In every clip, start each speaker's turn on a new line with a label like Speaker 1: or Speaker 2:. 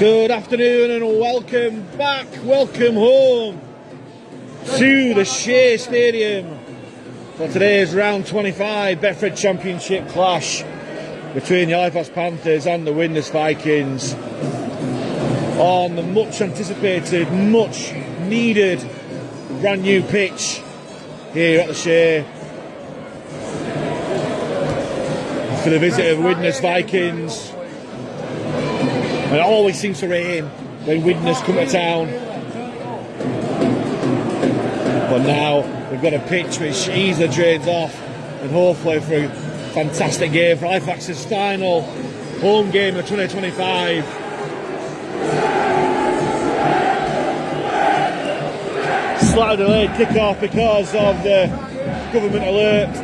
Speaker 1: Good afternoon and welcome back, welcome home to the Shay Stadium for today's round 25 Betfred Championship clash between the Halifax Panthers and the Widnes Vikings on the much anticipated, much needed brand new pitch here at the Shay for the visit of Widnes Vikings. And it always seems to rain when Widnes come to town. But now we've got a pitch which easily drains off, and hopefully for a fantastic game for Halifax's final home game of 2025. Slightly delayed kick-off because of the government alert,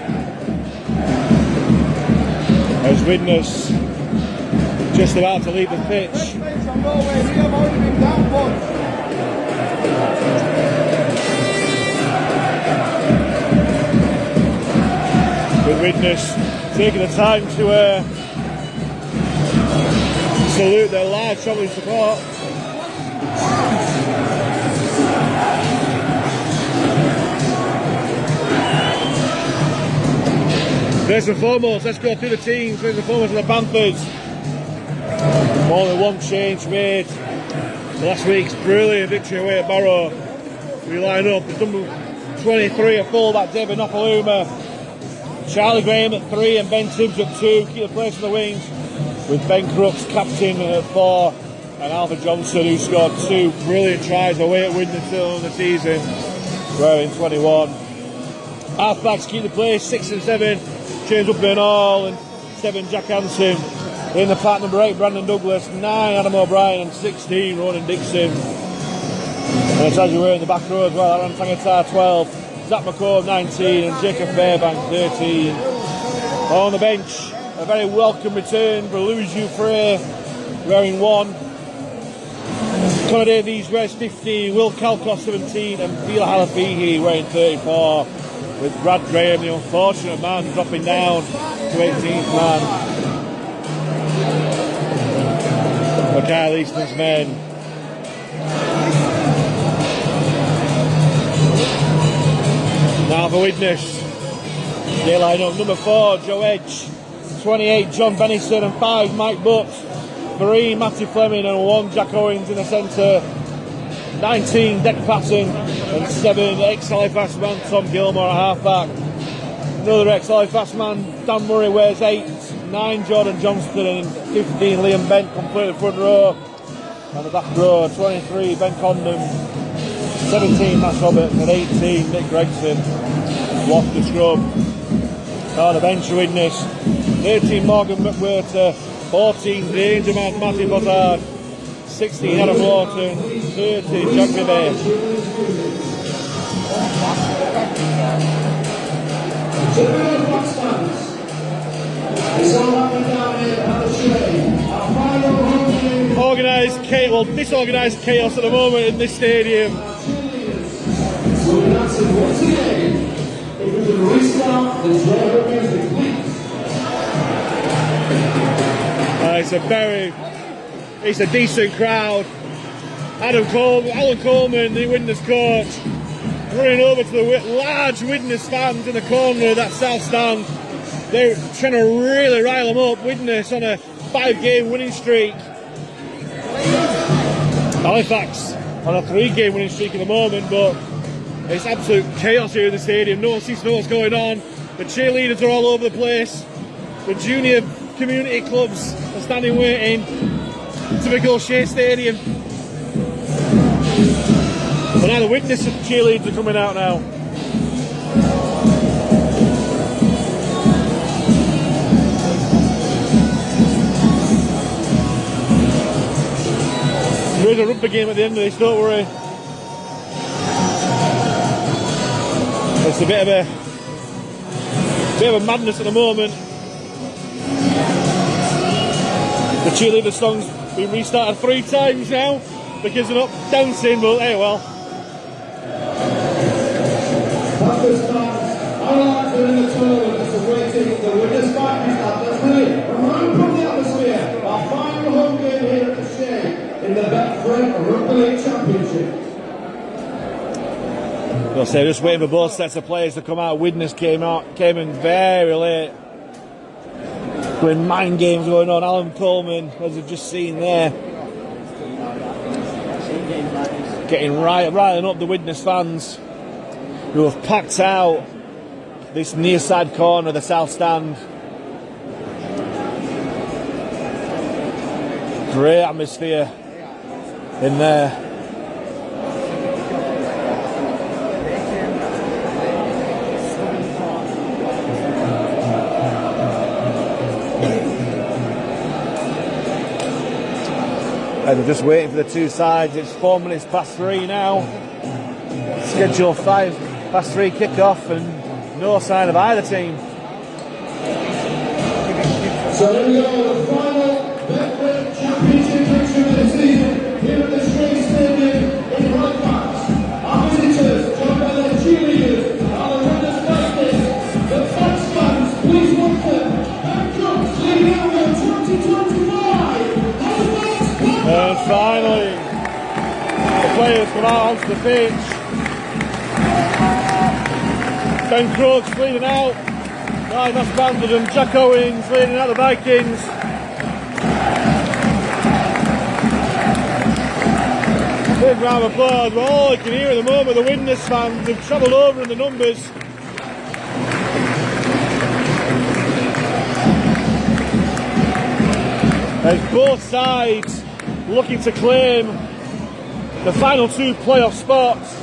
Speaker 1: as Widnes just about to leave the pitch. With Widnes taking the time to salute their large travelling support. First and foremost, let's go through the teams. First and foremost, the Panthers. Only one change made. Last week's brilliant victory away at Barrow. We line up with number 23 at fullback, David Nopaluma, Charlie Graham at 3 and Ben Tibbs at 2. Keep the place in the wings with Ben Crooks captain at 4 and Alfred Johnson, who scored 2 brilliant tries away at Widnes until the season, wearing 21. Halfbacks keep the place, 6 and 7. James Upton and 7 Jack Hansen. In the pack, number 8 Brandon Douglas, 9 Adam O'Brien and 16 Ronan Dixon. And it's as you were in the back row as well, Aaron Tangatar 12, Zach McComb 19 and Jacob Fairbank 13. On the bench, a very welcome return for Louis Jouffre wearing 1. Connor Davies wears 15, Will Calcott 17 and Vila Halafihi wearing 34. With Brad Graham, the unfortunate man, dropping down to 18th man. For Kyle Easton's men. Now for Widnes, they line up number 4 Joe Edge, 28 John Bennison and 5 Mike Butt, 3 Matthew Fleming and 1 Jack Owens in the centre, 19 Deck Patton and 7 ex-Halifax man Tom Gilmore at half-back. Another ex-Halifax man Dan Murray wears 8, 9 Jordan Johnston and 15 Liam Bent complete the front row. On the back row, 23 Ben Condon, 17 Matt Roberts and 18 Nick Gregson. Walk the scrub. On the bench Widnes, 13 Morgan McWhirter, 14 Dangerman Matthew Bozard, 16 Adam Lawton, 30 Jack Gibbe. Organised chaos, well, disorganised chaos at the moment in this stadium. It's a decent crowd. Alan Coleman, the Widnes coach, running over to the large Widnes fans in the corner of that south stand. They're trying to really rile them up. Widnes on a 5-game winning streak. Halifax on a 3-game winning streak at the moment, but it's absolute chaos here in the stadium. No one seems to know what's going on. The cheerleaders are all over the place. The junior community clubs are standing waiting. Typical Shay Stadium. But now the Widnes cheerleaders are coming out now. There is a rugby game at the end of this, don't worry. It's a bit of a madness at the moment. The cheerleader song's been restarted 3 times now because they're not dancing, but hey well. The Widnes Vikings have the play. From the atmosphere, our final home game here at the Shay in
Speaker 2: Championship.
Speaker 1: I'll say, just waiting for both sets of players to come out. Widnes came in very late. When mind games going on, Alan Coleman, as we've just seen there, getting riling up the Widnes fans who have packed out this near side corner of the south stand. Great atmosphere in there. And we're just waiting for the two sides. It's 4 minutes past 3 now. Schedule 3:05 kickoff, and no sign of either team.
Speaker 2: So there we go, the final Betfred Championship picture of the season here at the Shay Stadium in Halifax. Our visitors, joined by their cheerleaders, are the Widnes Vikings. The fans, please welcome and comes leading out of 2025.
Speaker 1: And finally, the players come out onto the pitch. Ben Crooks leading out. That's Panthers, and Jack Owens leading out the Vikings. Big round of applause. Well, all you can hear at the moment, the Widnes fans have travelled over in the numbers. As both sides looking to claim the final 2 playoff spots.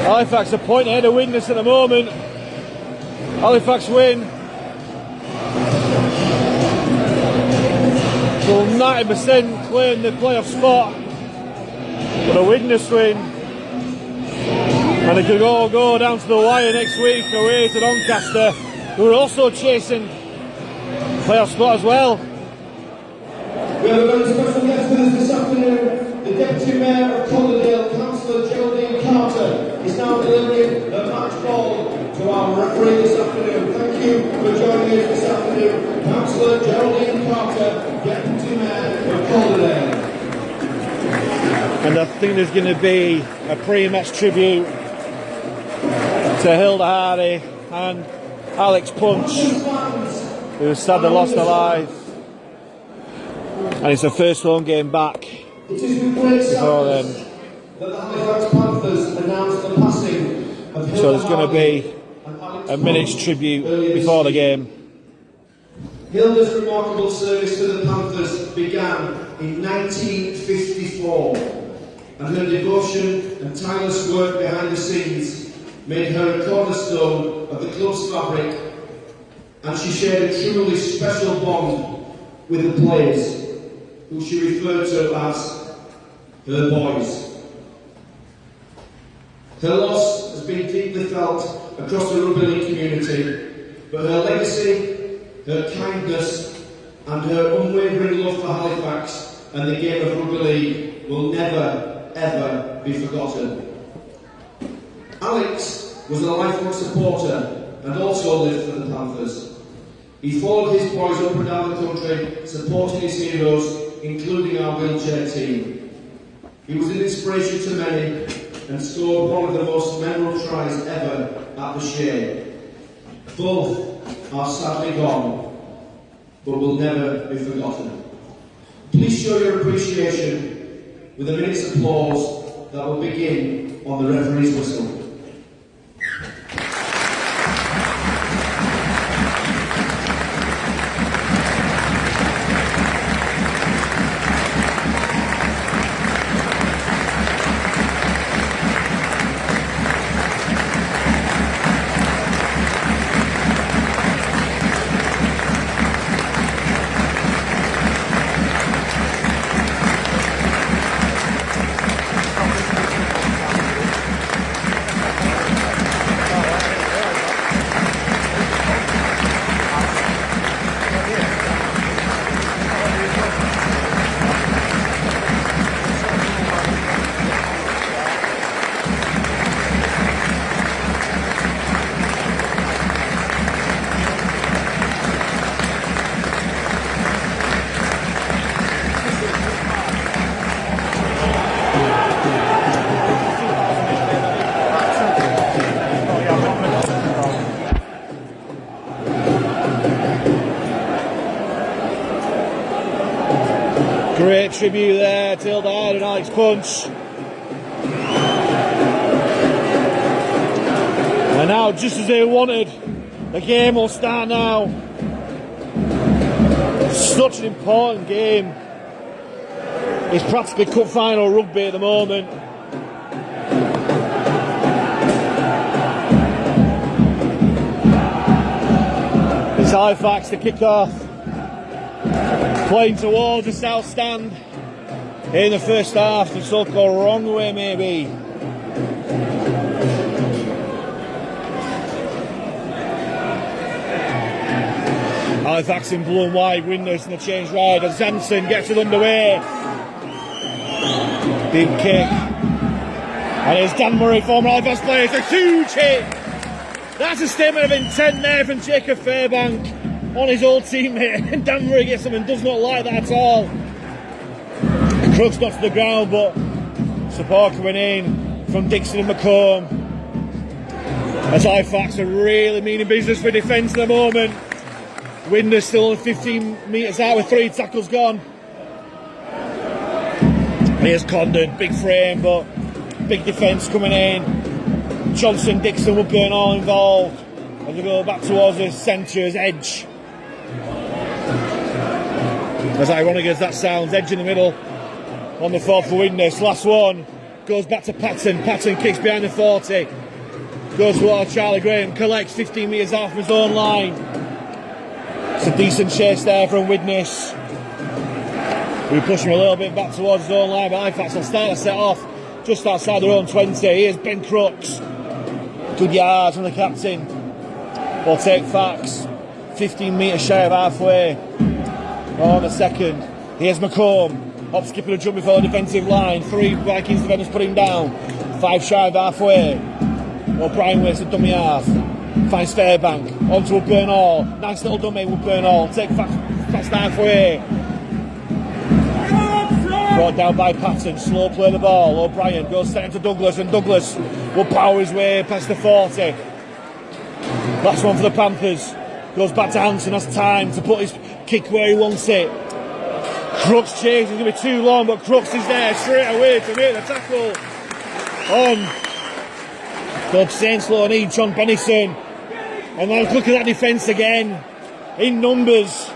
Speaker 1: Halifax a point ahead of Widnes at the moment. Halifax win will 90% claim the playoff spot. But a Widnes win, and it could all go down to the wire next week away to Doncaster, who are also chasing playoff spot as well.
Speaker 2: We have a very special guest with us this afternoon. The Deputy Mayor of Calderdale, Councillor Geraldine Carter, is now delivering the match ball to our referee this afternoon. Thank you for joining us this afternoon, Councillor Geraldine Carter, Deputy Mayor of Calderdale.
Speaker 1: And I think there's going to be a pre-match tribute to Hilda Hardy and Alex Punch, who sadly lost their lives. And it's the first home game back
Speaker 2: It is with great
Speaker 1: before then.
Speaker 2: sadness that the Halifax Panthers announced the passing of Hilda
Speaker 1: So there's going to be
Speaker 2: and Alex
Speaker 1: a minute's
Speaker 2: Punch
Speaker 1: tribute
Speaker 2: earlier this
Speaker 1: before the
Speaker 2: year.
Speaker 1: game.
Speaker 2: Hilda's remarkable service to the Panthers began in 1954, and her devotion and tireless work behind the scenes made her a cornerstone of the club's fabric, and she shared a truly special bond with the players, who she referred to as her boys. Her loss has been deeply felt across the rugby league community, but her legacy, her kindness and her unwavering love for Halifax and the game of rugby league will never, ever be forgotten. Alex was a lifelong supporter and also lived for the Panthers. He followed his boys up and down the country, supporting his heroes, including our wheelchair team. He was an inspiration to many and scored one of the most memorable tries ever at the Shay. Both are sadly gone, but will never be forgotten. Please show your appreciation with a minute's applause that will begin on the referee's whistle.
Speaker 1: Great tribute there, Tilda and Alex Punch. And now, just as they wanted, the game will start now. Such an important game. It's practically cup final rugby at the moment. It's Halifax to kick off. Playing towards the south stand in the first half, the so-called wrong way maybe. Halifax in blue and white, Widnes in the change ride as Jansen gets it underway. Big kick. And it's Dan Murray, former Halifax player. It's a huge hit. That's a statement of intent there from Jacob Fairbank on his old teammate. And Dan Murray gets him and does not like that at all. The Crooks not to the ground, but support coming in from Dixon and McComb. As Halifax are really meaning business for defence at the moment. Widnes still 15 metres out with 3 tackles gone. Here's Condon, big frame, but big defence coming in. Johnson, Dixon, Woodburn all involved as we go back towards the centre's edge. As ironic as that sounds, edge in the middle on the 4th for Widnes. Last one goes back to Patton. Patton kicks behind the 40. Goes towards Charlie Graham, collects 15 metres out from his own line. It's a decent chase there from Widnes. We push him a little bit back towards his own line, but Halifax will start to set off just outside their own 20. Here's Ben Crooks. Good yards from the captain. Will take Fax 15 metres shy of halfway on the second. Here's McComb. Hop, skipping a jump before the defensive line. 3 Vikings defenders put him down. 5 shy of halfway. O'Brien waits a dummy half. Finds Fairbank. Onto Woodburn Hall. Nice little dummy, Woodburn Hall. Take fast halfway. Brought down by Patton. Slow play the ball. O'Brien goes straight into Douglas, and Douglas will power his way past the 40. Last one for the Panthers. Goes back to Hanson. Has time to put his kick where he wants it. Crooks chase. It's going to be too long, but Crooks is there straight away to make the tackle on Bob Sainslow and John Bennison. And now look at that defence again in numbers.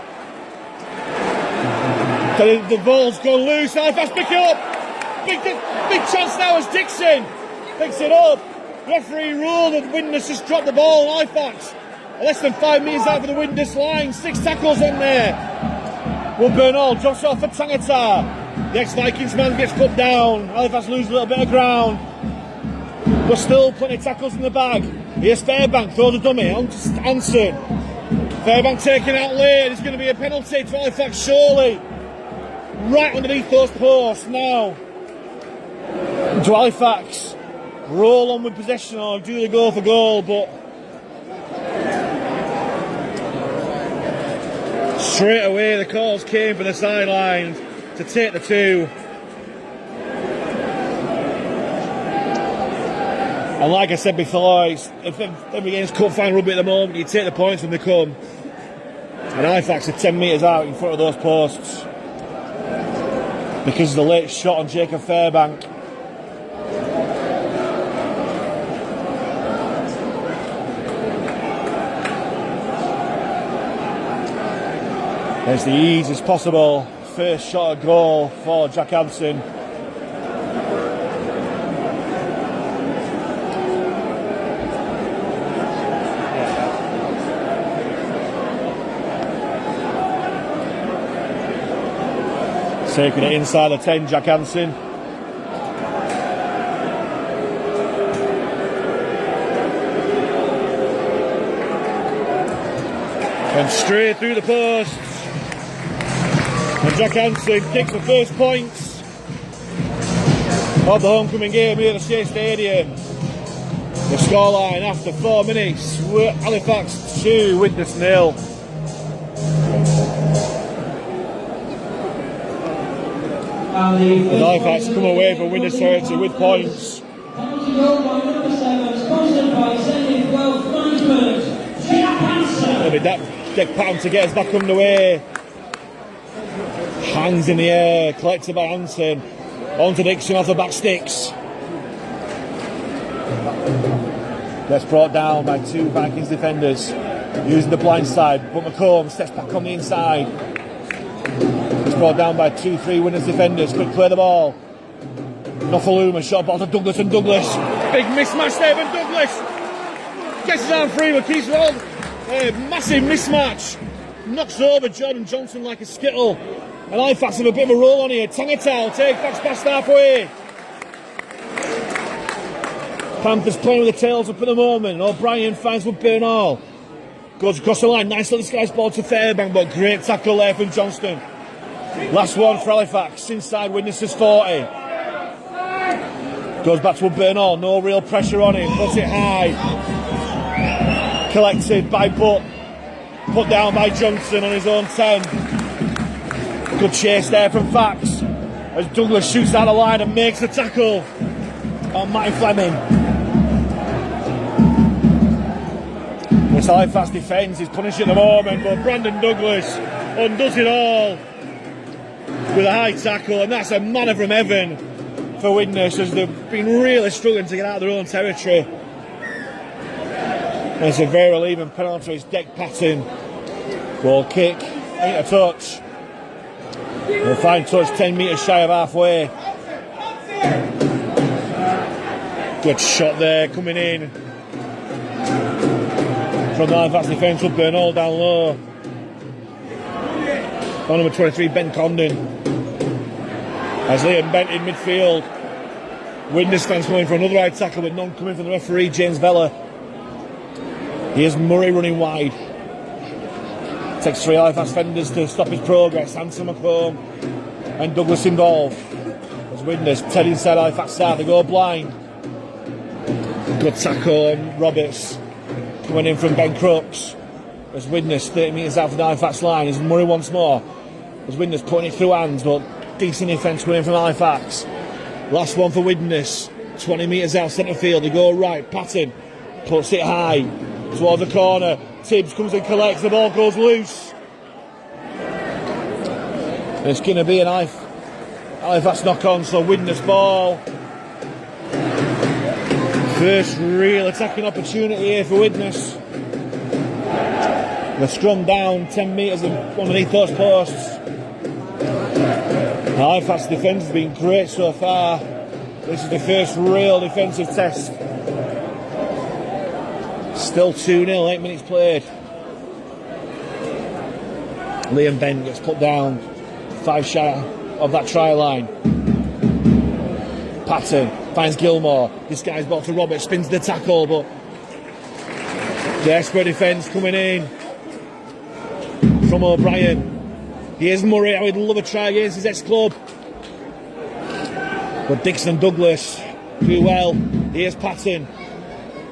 Speaker 1: The ball's gone loose. Halifax pick it up. Big chance now as Dixon picks it up. Referee ruled that Widnes just dropped the ball. Halifax less than 5 metres out of the Widnes line. 6 tackles in there. Woodburn Hall drops off for Tangata. The ex-Vikings man gets put down. Halifax loses a little bit of ground. But still plenty of tackles in the bag. Here's Fairbank, throw the dummy on to Hanson. Fairbank taken out late. It's going to be a penalty to Halifax, surely. Right underneath those posts now. To Halifax. Roll on with possession or do they go for goal, but straight away the calls came from the sidelines to take the 2. And like I said before, if every game's cup final rugby at the moment, you take the points when they come. And Halifax are 10 metres out in front of those posts because of the late shot on Jacob Fairbank. It's the easiest possible first shot at goal for Jack Hanson. Taking it inside the 10, Jack Hanson. And straight through the posts. And Jack Hanson kicks the first points of the homecoming game here at the Shay Stadium. The scoreline after 4 minutes, Halifax 2, Widnes 0. And Halifax come away from Widnes territory with points. It'll be that Dick Patton to get us back underway. Hangs in the air, collected by Hansen. On to Dixon off the back sticks. Gets brought down by 2 Vikings defenders. Using the blind side, but McComb steps back on the inside. Gets brought down by 2-3 Widnes defenders. Quick clear the ball. Nofaluma shot ball to Douglas, and Douglas. Big mismatch there from Douglas. Gets his arm free, but keeps it on. Massive mismatch. Knocks over Jordan Johnson like a skittle. And Halifax have a bit of a roll on here. Tangatal takes back past halfway. Panthers playing with the tails up at the moment. O'Brien finds Woodburn Hall. Goes across the line. Nice little disguised ball to Fairbank, but great tackle there from Johnston. Last one for Halifax. Inside Widnes' 40. Goes back to Woodburn Hall. No real pressure on him. Puts it high. Collected by Butt. Put down by Johnson on his own 10. Good chase there from Fax. As Douglas shoots out the line and makes the tackle on Matty Fleming. This Halifax defence is punishing at the moment, but Brandon Douglas undoes it all with a high tackle, and that's a manna from heaven for Widnes, as they've been really struggling to get out of their own territory. And it's a very relieving penalty. It's Deck Patton. Ball kick, ain't a touch. A fine touch, 10 metres shy of halfway. Good shot there, coming in from the Halifax defence. Woodburn Hall down low. On number 23, Ben Condon. As Liam Bent in midfield. Widnes fans coming for another high tackle, but none coming from the referee, James Vella. Here's Murray running wide. Takes 3 Halifax defenders to stop his progress. Hanson, McComb and Douglas involved. As Widnes, Ted inside Halifax side, they go blind. Good tackle on Roberts. Coming in from Ben Crooks. As Widnes, 30 metres out from the Halifax line. Is Murray once more. As Widnes putting it through hands, but decent defence coming in from Halifax. Last one for Widnes. 20 metres out centre field. They go right. Patton puts it high towards the corner. Tibbs comes and collects. The ball goes loose. And it's going to be an Halifax knock on. So Widnes ball. First real attacking opportunity here for Widnes. The scrum down 10 metres underneath those posts. Halifax defence has been great so far. This is the first real defensive test. Still 2-0, 8 minutes played. Liam Bent gets put down 5 shy of that try line. Patton finds Gilmore. This guy's ball to Roberts, spins the tackle, but desperate defence coming in from O'Brien. Here's Murray. I would love a try against his ex-club, but Dixon and Douglas do well. Here's Patton.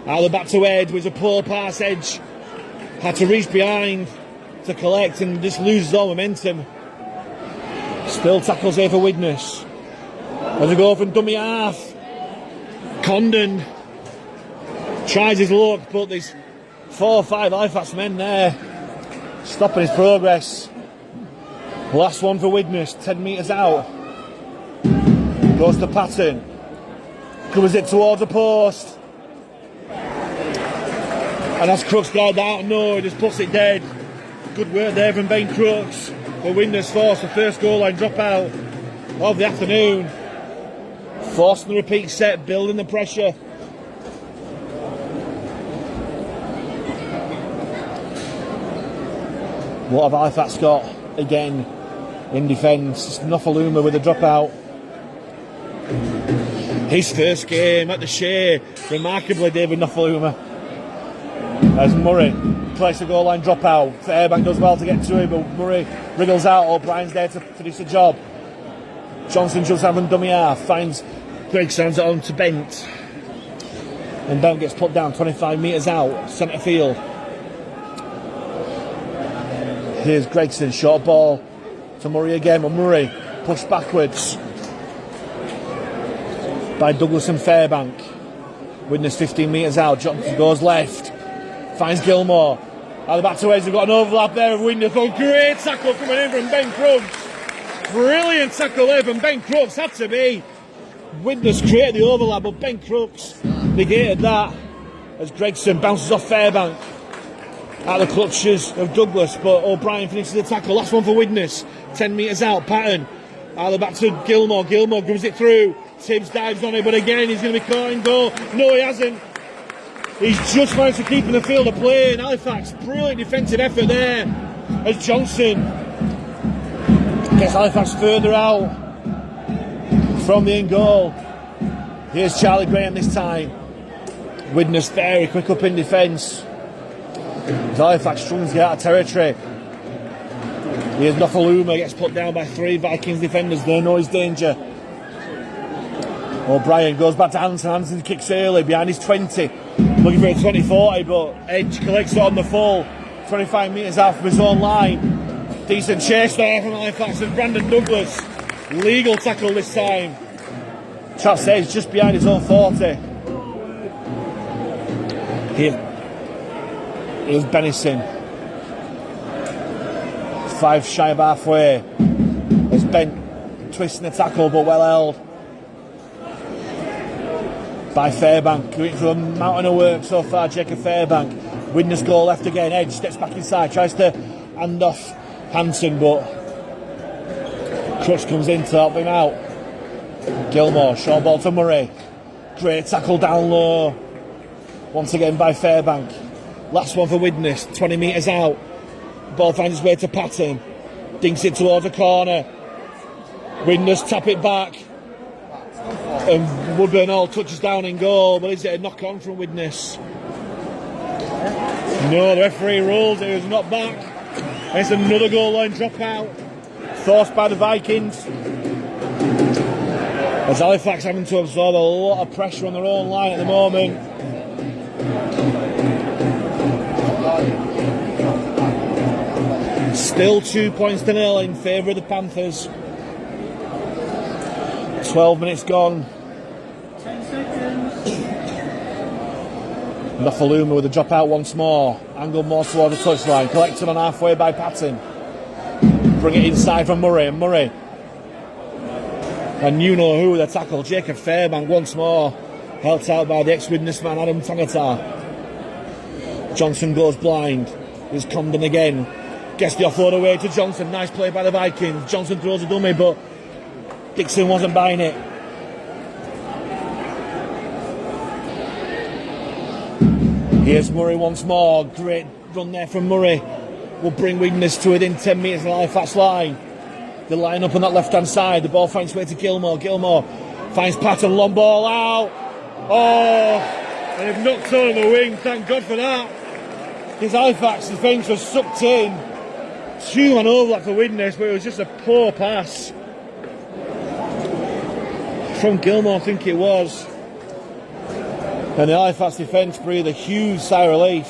Speaker 1: Out the back to Edge with a poor pass. Edge had to reach behind to collect and just loses all momentum. Still tackles here for Widnes. As we go from dummy half. Condon tries his luck, but there's 4 or 5 Halifax men there stopping his progress. Last one for Widnes, 10 metres out. Goes to Patton. Covers it towards the post. And as Crooks got out, no, he just puts it dead. Good work there from Ben Crooks. But Widnes forced the first goal line dropout of the afternoon. Forcing the repeat set, building the pressure. What have Halifax got again in defence? Nofaluma with a dropout. His first game at the Shay, remarkably, David Nofaluma. As Murray plays the goal line dropout. Fairbank does well to get to him, but Murray wriggles out. O'Brien's there to finish the job. Johnson jumps out from dummy half, finds Greg Sands on to Bent. And Bent gets put down 25 metres out, centre field. Here's Gregson, short ball to Murray again, but Murray pushed backwards by Douglas and Fairbank. Widnes 15 metres out, Johnson goes left, finds Gilmore. Out the back to Edge, we've got an overlap there of Widnes. Oh, great tackle coming in from Ben Crooks. Brilliant tackle there from Ben Crooks. Had to be. Widnes created the overlap, but Ben Crooks negated that as Gregson bounces off Fairbank out of the clutches of Douglas, but O'Brien finishes the tackle. Last one for Widnes. 10 metres out. Patton out the back to Gilmore. Gilmore grabs it through. Tibbs dives on it, but again he's going to be caught in goal. No, he hasn't. He's just managed to keep in the field of play in Halifax. Brilliant defensive effort there as Johnson gets Halifax further out from the end goal. Here's Charlie Graham this time. Widnes very quick up in defence. Halifax struggles to get out of territory. Here's Nofaluma, gets put down by 3 Vikings defenders. They know his danger. O'Brien goes back to Hansen. Hansen kicks early behind his 20. Looking for a 20-40, but Edge collects it on the full. 25 metres out from his own line. Decent chase there from Halifax and Brandon Douglas. Legal tackle this time. Chap says just behind his own 40. Here's Bennison. 5 shy of halfway. As Ben twisting the tackle, but well held by Fairbank. Going through a mountain of work so far, Jacob Fairbank. Widnes goal left again. Edge steps back inside, tries to hand off Hansen, but Crutch comes in to help him out. Gilmore, short ball to Murray. Great tackle down low. Once again by Fairbank. Last one for Widnes, 20 metres out. Ball finds its way to Patton. Dinks it towards a corner. Widnes tap it back. And Woodburn all touches down in goal, but is it a knock on from Widnes? No, the referee ruled it was not back. And it's another goal line dropout. Forced by the Vikings. As Halifax having to absorb a lot of pressure on their own line at the moment. Still 2 points to nil in favour of the Panthers. 12 minutes gone.
Speaker 3: 10 seconds.
Speaker 1: Nofaluma with a drop out once more. Angled more towards the touchline. Collected on halfway by Patton. Bring it inside from Murray. And Murray. And you know who with a tackle. Jacob Fairbank once more. Helped out by the ex-Widnes man Adam Tangata. Johnson goes blind. Here's Condon again. Gets the offload away to Johnson. Nice play by the Vikings. Johnson throws a dummy, but Dixon wasn't buying it. Here's Murray once more. Great run there from Murray. Will bring Widnes to within 10 metres of the Halifax line. They line up on that left-hand side. The ball finds its way to Gilmore. Gilmore finds Patton. Long ball out. Oh, and they've knocked on the wing. Thank God for that. His Halifax defence was sucked in. 2-man overlap for Widnes, but it was just a poor pass from Gilmore, I think it was. And the Halifax defence breathed a huge sigh of relief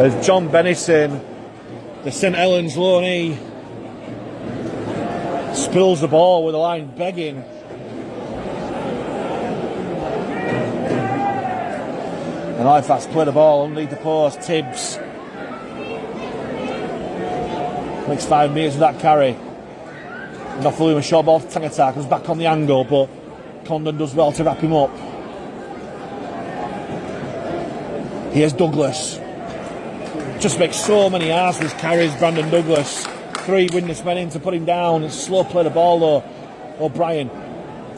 Speaker 1: as John Bennison, the St Helens loanee, spills the ball with the line begging. And Halifax play the ball underneath the post. Tibbs makes 5 metres with that carry. Nofaluma short ball to Tangata, comes back on the angle, but Condon does well to wrap him up. Here's Douglas. Just makes so many arseless carries, Brandon Douglas. 3 Widnes men in to put him down. It's slow play the ball though. O'Brien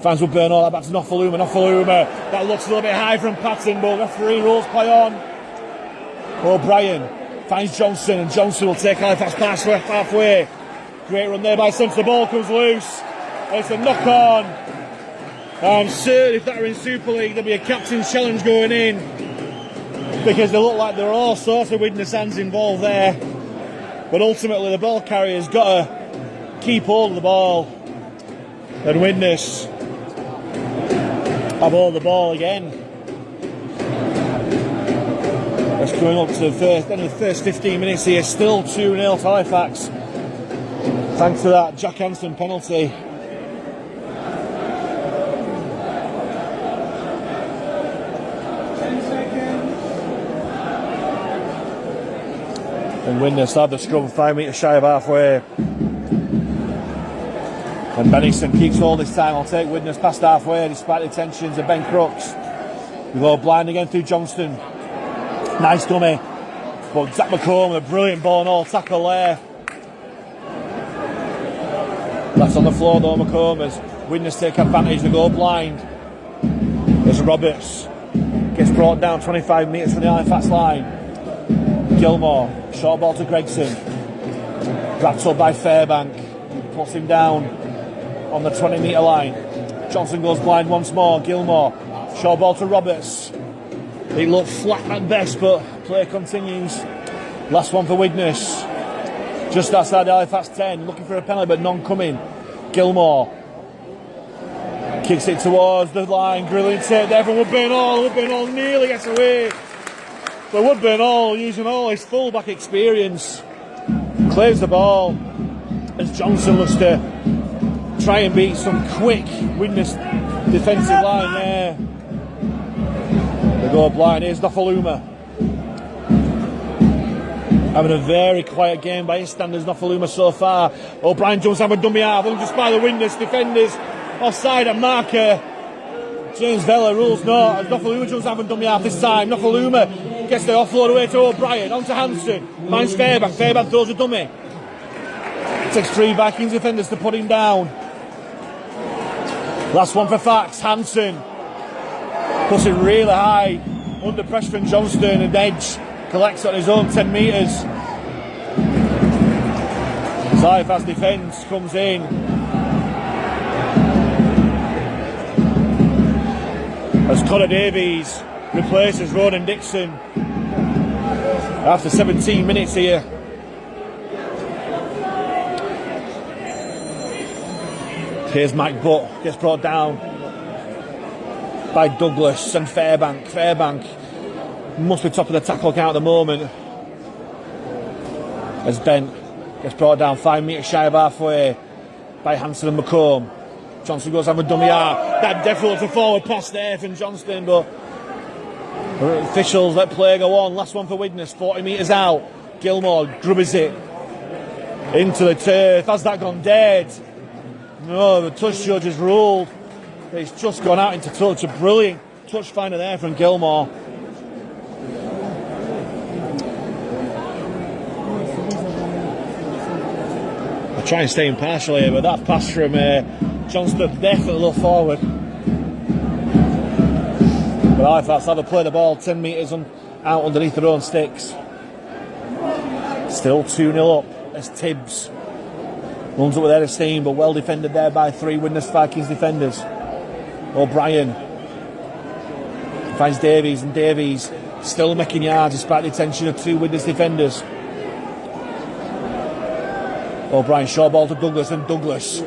Speaker 1: finds Woodburn all that back to Nofaluma. Nofaluma, that looks a little bit high from Patton, but referee rules play on. O'Brien finds Johnson, and Johnson will take Halifax past halfway. Great run there by Simpson. The ball comes loose. It's a knock on. I'm certain if that were in Super League, there'd be a captain's challenge going in, because they look like there are all sorts of Widnes hands involved there. But ultimately, the ball carrier's got to keep hold of the ball. And Widnes have all the ball again. That's coming up to the first 15 minutes here. Still 2-0 to Halifax. Thanks to that Jack Hansen penalty. And Widnes have the scrum 5 metres shy of halfway. And Bennington keeps all this time. I'll take Widnes past halfway despite the tensions of Ben Crooks. We go blind again through Johnston. Nice dummy. But Zach McComb with a brilliant ball and all tackle there. Left on the floor though, McComb, as Widnes take advantage to go blind. There's Roberts. Gets brought down 25 metres from the Halifax line. Gilmore. Short ball to Gregson. Wrapped up by Fairbank. Puts him down on the 20 metre line. Johnson goes blind once more. Gilmore. Short ball to Roberts. It looked flat at best, but play continues. Last one for Widnes. Just outside the Halifax 10. Looking for a penalty, but none coming. Gilmore. Kicks it towards the line. Grilling tape there from Woodburn Hall. Woodburn Hall nearly gets away. But Woodburn Hall, using all his full-back experience, clears the ball as Johnson looks to try and beat some quick Widnes defensive line there. They go blind. Here's Nofaluma. Having a very quiet game by his standards, Nofaluma so far. O'Brien jumps have a dummy half, just by the Widnes defenders. Offside at marker. James Vella rules no. Nofaluma jumps have a dummy half this time. Nofaluma gets the offload away to O'Brien. On to Hansen. Finds Fairbank. Fairbank throws a dummy. Takes 3 Vikings defenders to put him down. Last one for Fax. Hansen. Puts it really high. Under pressure from Johnston and Edge. Collects on his own 10 metres. Halifax defence comes in. As Connor Davies replaces Ronan Dixon after 17 minutes here. Here's Mike Butt, gets brought down by Douglas and Fairbank. Fairbank must be top of the tackle count at the moment. As Bent gets brought down 5 metres shy of halfway by Hansen and McComb. Johnson goes on with dummy half. That definitely was a forward pass there from Johnston, but officials let play go on. Last one for Widnes, 40 metres out. Gilmore grubbers it into the turf. Has that gone dead? No, the touch judge has ruled. It's just gone out into touch. A brilliant touch finder there from Gilmore. I try and stay impartial here, but that pass from Johnston definitely looked forward. But Halifax have to play the ball 10 metres out underneath their own sticks. Still 2-0 up as Tibbs runs up with their esteem, but well defended there by 3 Widnes Vikings defenders. O'Brien finds Davies, and Davies still making yards despite the attention of 2 Widnes defenders. O'Brien short ball to Douglas, and Douglas,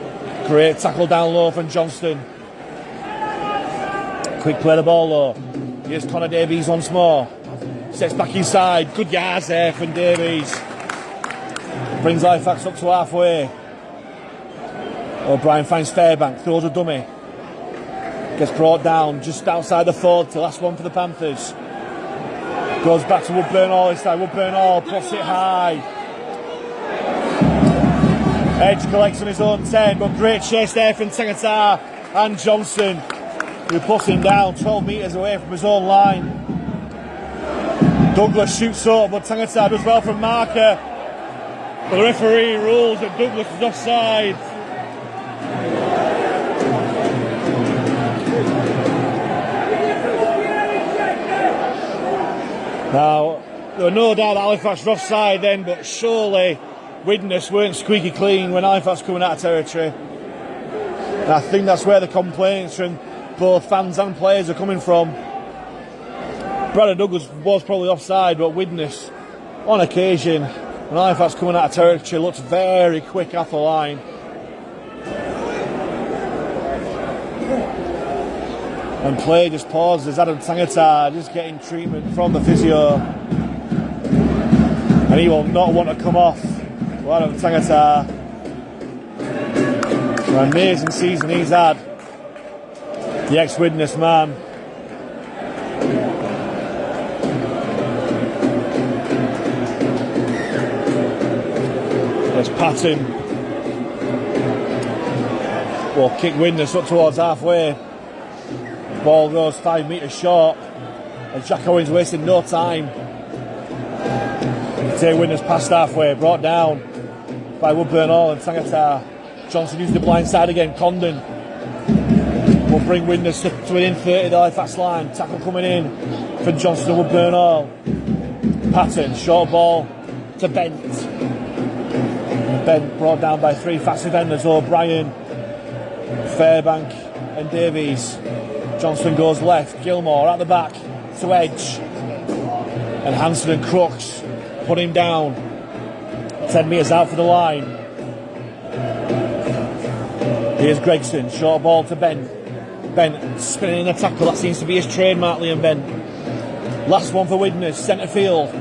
Speaker 1: great tackle down low from Johnston. Quick play the ball though. Here's Connor Davies once more. Sets back inside, good yards there from Davies. Brings Halifax up to halfway. O'Brien finds Fairbank, throws a dummy. Gets brought down just outside the 40, last one for the Panthers. Goes back to Woodburn Hall this time. Woodburn Hall puts it high. Edge collects on his own 10, but great chase there from Tangata and Johnson, who puts him down 12 metres away from his own line. Douglas shoots up, but Tangata does well from marker. But the referee rules that Douglas is offside. Now, there were no doubt that Halifax were offside then, but surely Widnes weren't squeaky clean when Halifax coming out of territory. And I think that's where the complaints from both fans and players are coming from. Brad Douglas was probably offside, but Widnes, on occasion, when Halifax coming out of territory, looked very quick off the line. And play just pauses. Adam Tangata just getting treatment from the physio. And he will not want to come off. Well, Adam Tangata. An amazing season he's had. The ex-Widnes man. There's Patton. Well, kick Widnes up towards halfway. Ball goes 5 metres short. And Jack Owens wasting no time. Take Widnes past halfway, brought down by Woodburn Hall and Tangata. Johnson used the blind side again. Condon will bring Widnes to within 30 of the Halifax line. Tackle coming in for Johnson and Woodburn Hall. Patton, short ball to Bent. Bent brought down by 3 fast defenders. O'Brien, Fairbank and Davies. Johnson goes left. Gilmore at the back to Edge. And Hanson and Crooks put him down. 10 metres out for the line. Here's Gregson. Short ball to Bent. Bent spinning in the tackle. That seems to be his trademark, Liam Bent. Last one for Widnes. Centre field.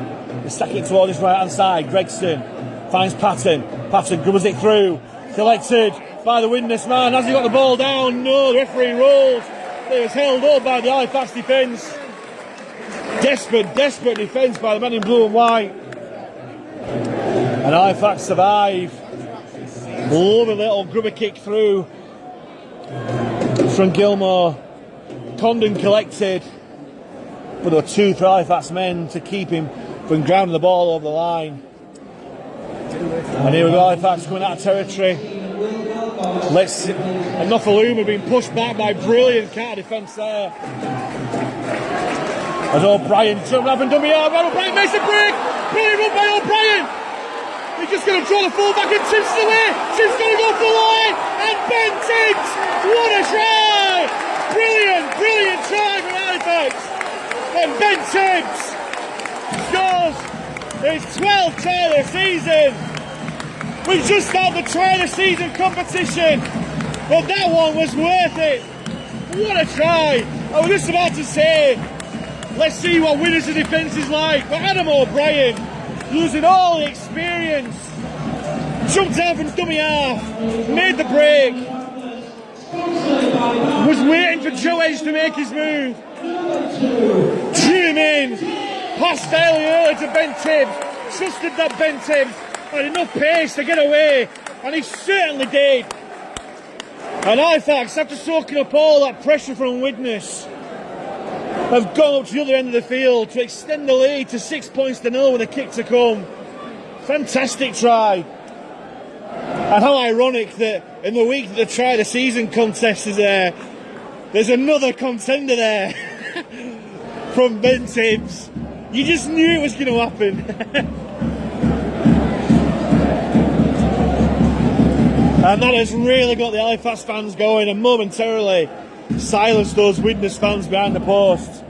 Speaker 1: They stack it towards his right hand side. Gregson finds Patton. Patton dribbles it through. Collected by the Widnes man. Has he got the ball down? No, the referee rolls. It was held up by the Halifax defence. Desperate defence by the men in blue and white. And Halifax survive. Lovely little grubber kick through from Gilmore. Condon collected. But there were 2 for Halifax men to keep him from grounding the ball over the line. And here we go, Halifax coming out of territory. And Nofaluma being pushed back by brilliant counter defence there. As O'Brien jumping up and dummy out. O'Brien makes a break. Brilliant run by O'Brien. He's just going to draw the full back and Tibbs away. Tibbs going to go for the line. And Ben Tibbs. What a try. Brilliant try from Halifax. And Ben Tibbs scores his 12th try of the season. We've just had the try of the season competition, but that one was worth it. What a try. I was just about to say, let's see what Widnes' defence is like. But Adam O'Brien, using all the experience, jumped out from dummy half, made the break, was waiting for Joe Edge to make his move, drew him in, passed fairly early to Ben Tibbs, trusted that Ben Tibbs had enough pace to get away, and he certainly did. And Halifax, after soaking up all that pressure from Widnes, have gone up to the other end of the field to extend the lead to 6 points to 0 with a kick to come. Fantastic try. And how ironic that in the week that the try of the season contest is there, there's another contender there from Ben Tibbs. You just knew it was going to happen. And that has really got the Halifax fans going and momentarily silenced those Widnes fans behind the post.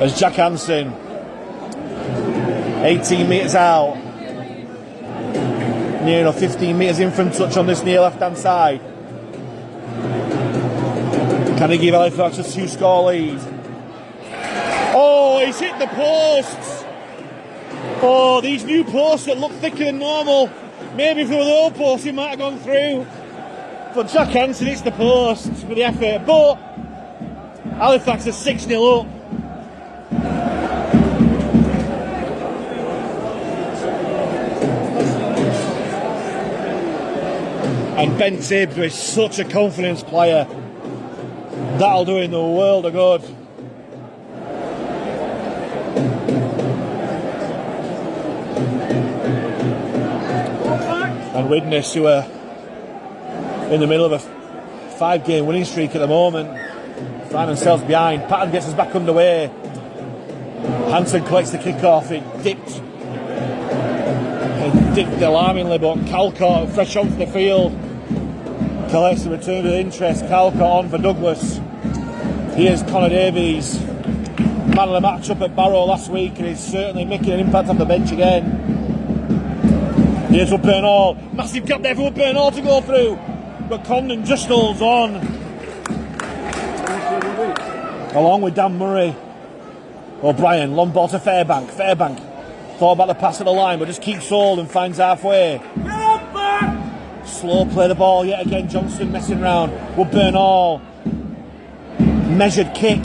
Speaker 1: As Jack Hanson, 18 metres out, near enough 15 metres in from touch on this near left hand side. Can he give Halifax a 2-score lead? Oh, he's hit the posts. Oh, these new posts that look thicker than normal. Maybe if they were the old posts, he might have gone through. But Jack Hanson hits the post for the effort. But Halifax are 6-0 up. And Ben Tibbs is such a confidence player. That'll do him the world of good. And Widnes, who are in the middle of a 5-game winning streak at the moment, find themselves behind. Patton gets us back underway. Hanson collects the kick-off. It dipped alarmingly, but Calcott, fresh onto the field, collects the return of interest. Calcott on for Douglas. Here's Connor Davies, man of the match up at Barrow last week, and he's certainly making an impact on the bench again. Here's Woodburn Hall. Massive gap there for Woodburn Hall to go through. But Condon just holds on. Along with Dan Murray. O'Brien, long ball to Fairbank. Fairbank thought about the pass at the line, but just keeps hold and finds halfway. Slow play the ball yet again. Johnson messing around. Woodburn Hall. Measured kick.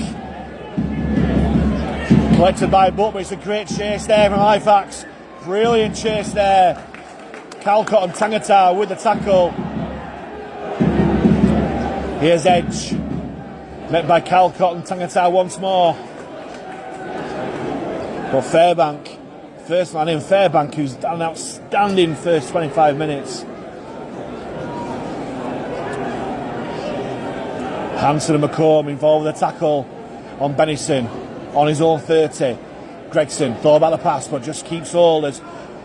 Speaker 1: Collected by Butt, but it's a great chase there from Halifax. Brilliant chase there. Calcott and Tangata with the tackle. Here's Edge. Met by Calcott and Tangata once more. But Fairbank, first man in, Fairbank, who's done an outstanding first 25 minutes. Hanson and McComb involved with a tackle on Bennison on his own 30. Gregson thought about the pass but just keeps hold as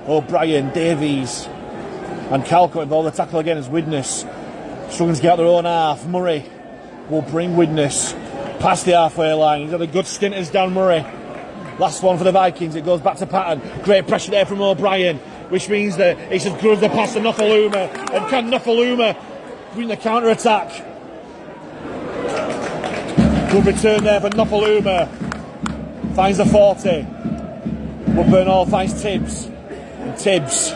Speaker 1: O'Brien, Davies and Calcott involved with a tackle again as Widnes struggling to get out their own half. Murray will bring Widnes past the halfway line. He's had a good stint as Dan Murray. Last one for the Vikings, it goes back to Patton. Great pressure there from O'Brien, which means that it's as good as the pass to Nofaluma. And can Nofaluma win the counter-attack? Good return there for Nofaluma. Finds the 40. Woodburn Hall finds Tibbs. And Tibbs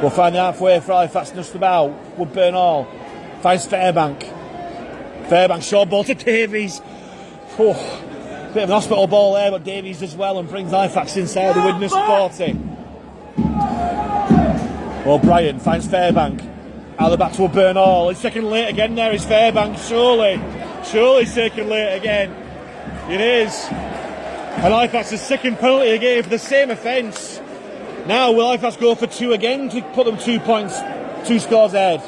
Speaker 1: will find the halfway for Halifax, just about. Woodburn Hall finds Fairbank. Fairbank, short ball to Davies. Oh, bit of an hospital ball there, but Davies does well and brings Halifax inside the Widnes 40. O'Brien finds Fairbank. Out the back to Woodburn Hall. He's taken late again there, is Fairbank. Surely he's taken late again. It is. And Halifax's second penalty again for the same offence. Now will Halifax go for 2 again to put them 2 points, 2 scores ahead?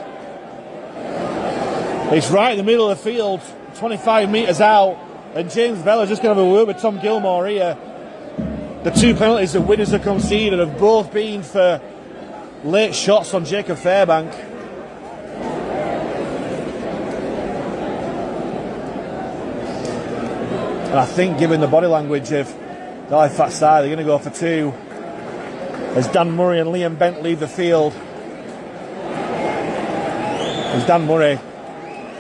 Speaker 1: It's right in the middle of the field, 25 metres out. And James Vella's just going to have a word with Tom Gilmore here. The 2 penalties that Widnes have conceded have both been for late shots on Jacob Fairbank. And I think, given the body language of the Halifax side, they're going to go for 2 as Dan Murray and Liam Bent leave the field. As Dan Murray,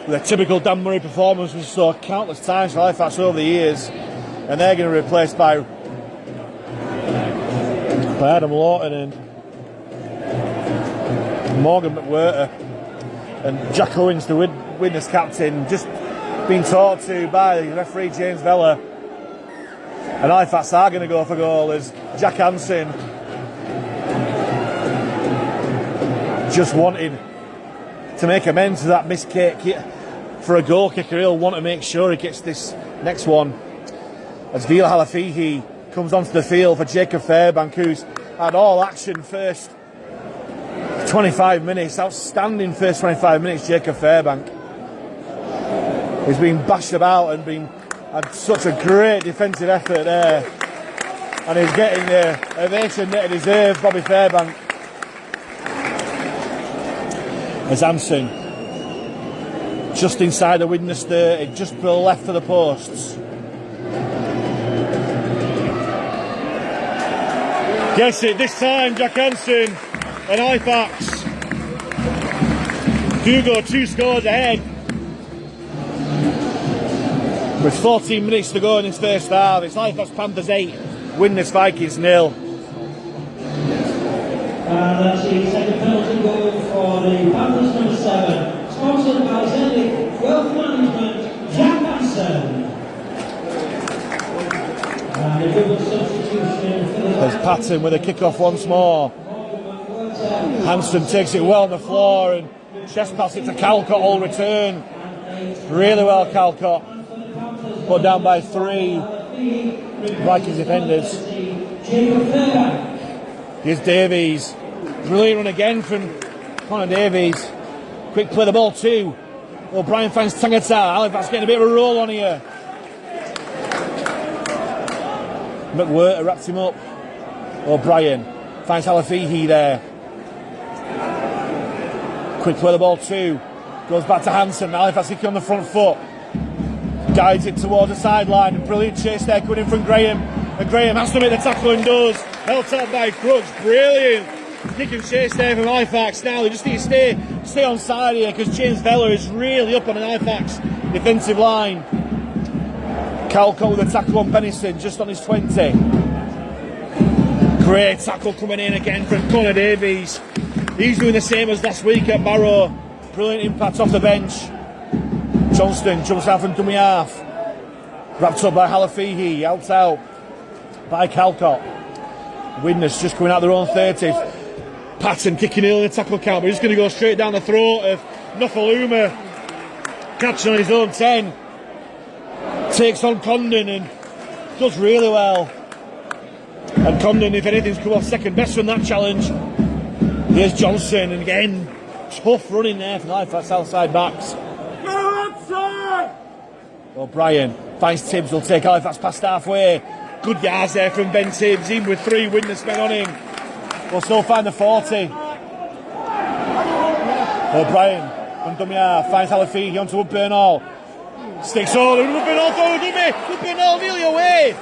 Speaker 1: with a typical Dan Murray performance, which we saw countless times for Halifax over the years, and they're going to be replaced by Adam Lawton and Morgan McWhirter and Jack Owens, the Widnes captain, just being talked to by the referee James Vella. And Halifax are going to go for goal as Jack Hansen, just wanting to make amends to that missed kick. For a goal kicker, he'll want to make sure he gets this next one. As Vila Halafihi comes onto the field for Jacob Fairbank, who's had all action first 25 minutes. Outstanding first 25 minutes, Jacob Fairbank. He's been bashed about and had such a great defensive effort there. And he's getting the ovation that he deserves, Bobby Fairbank. As Hanson, just inside the Widnes 30, just to the left of the posts. Gets it this time, Jack Hansen and Halifax do go 2 scores ahead with 14 minutes to go in this first half. It's Halifax Panthers 8, Widnes Vikings 0.
Speaker 3: That's the second penalty goal for the Panthers, number 7. Sponsored by Zenith Wealth Management, Jack Hansen. And a double substitution for the
Speaker 1: There's Patton with a kick-off once more. Hanson takes it well on the floor and chest pass it to Calcott, all return. Really well, Calcott. Put down by 3 Vikings defenders. Here's Davies. Brilliant run again from Connor Davies. Quick play the ball 2. O'Brien finds Tangata. Halifax getting a bit of a roll on here. McWhirter wraps him up. O'Brien finds Halafihi there. Quick play the ball 2. Goes back to Hanson. Halifax kicking on the front foot. Guides it towards the sideline. Brilliant chase there coming in from Graham. And Graham has to make the tackle and does. Held out by Crooks. Brilliant kick and chase there from Halifax. Now they just need to stay on side here because James Vella is really up on an Halifax defensive line. Calcott with a tackle on Bennison just on his 20. Great tackle coming in again from Connor Davies. He's doing the same as last week at Barrow. Brilliant impact off the bench. Johnston jumps out from dummy half. Wrapped up by Halifax, helped out by Calcott. Widnes just coming out their own 30. Patton kicking ill in the tackle count, but he's going to go straight down the throat of Nofaluma. Catching on his own 10. Takes on Condon and does really well. And Condon, if anything's come off second best from that challenge. Here's Johnson, and again, tough running there for the Halifax outside backs. O'Brien finds Tibbs, will take Halifax past halfway. Good yards there from Ben Tibbs, even with 3 Widnes men on him. Will still find the 40. O'Brien from dummy half finds Halifax onto Woodburn Hall. Sticks all, and Woodburn Hall throw a dummy. Woodburn Hall nearly away.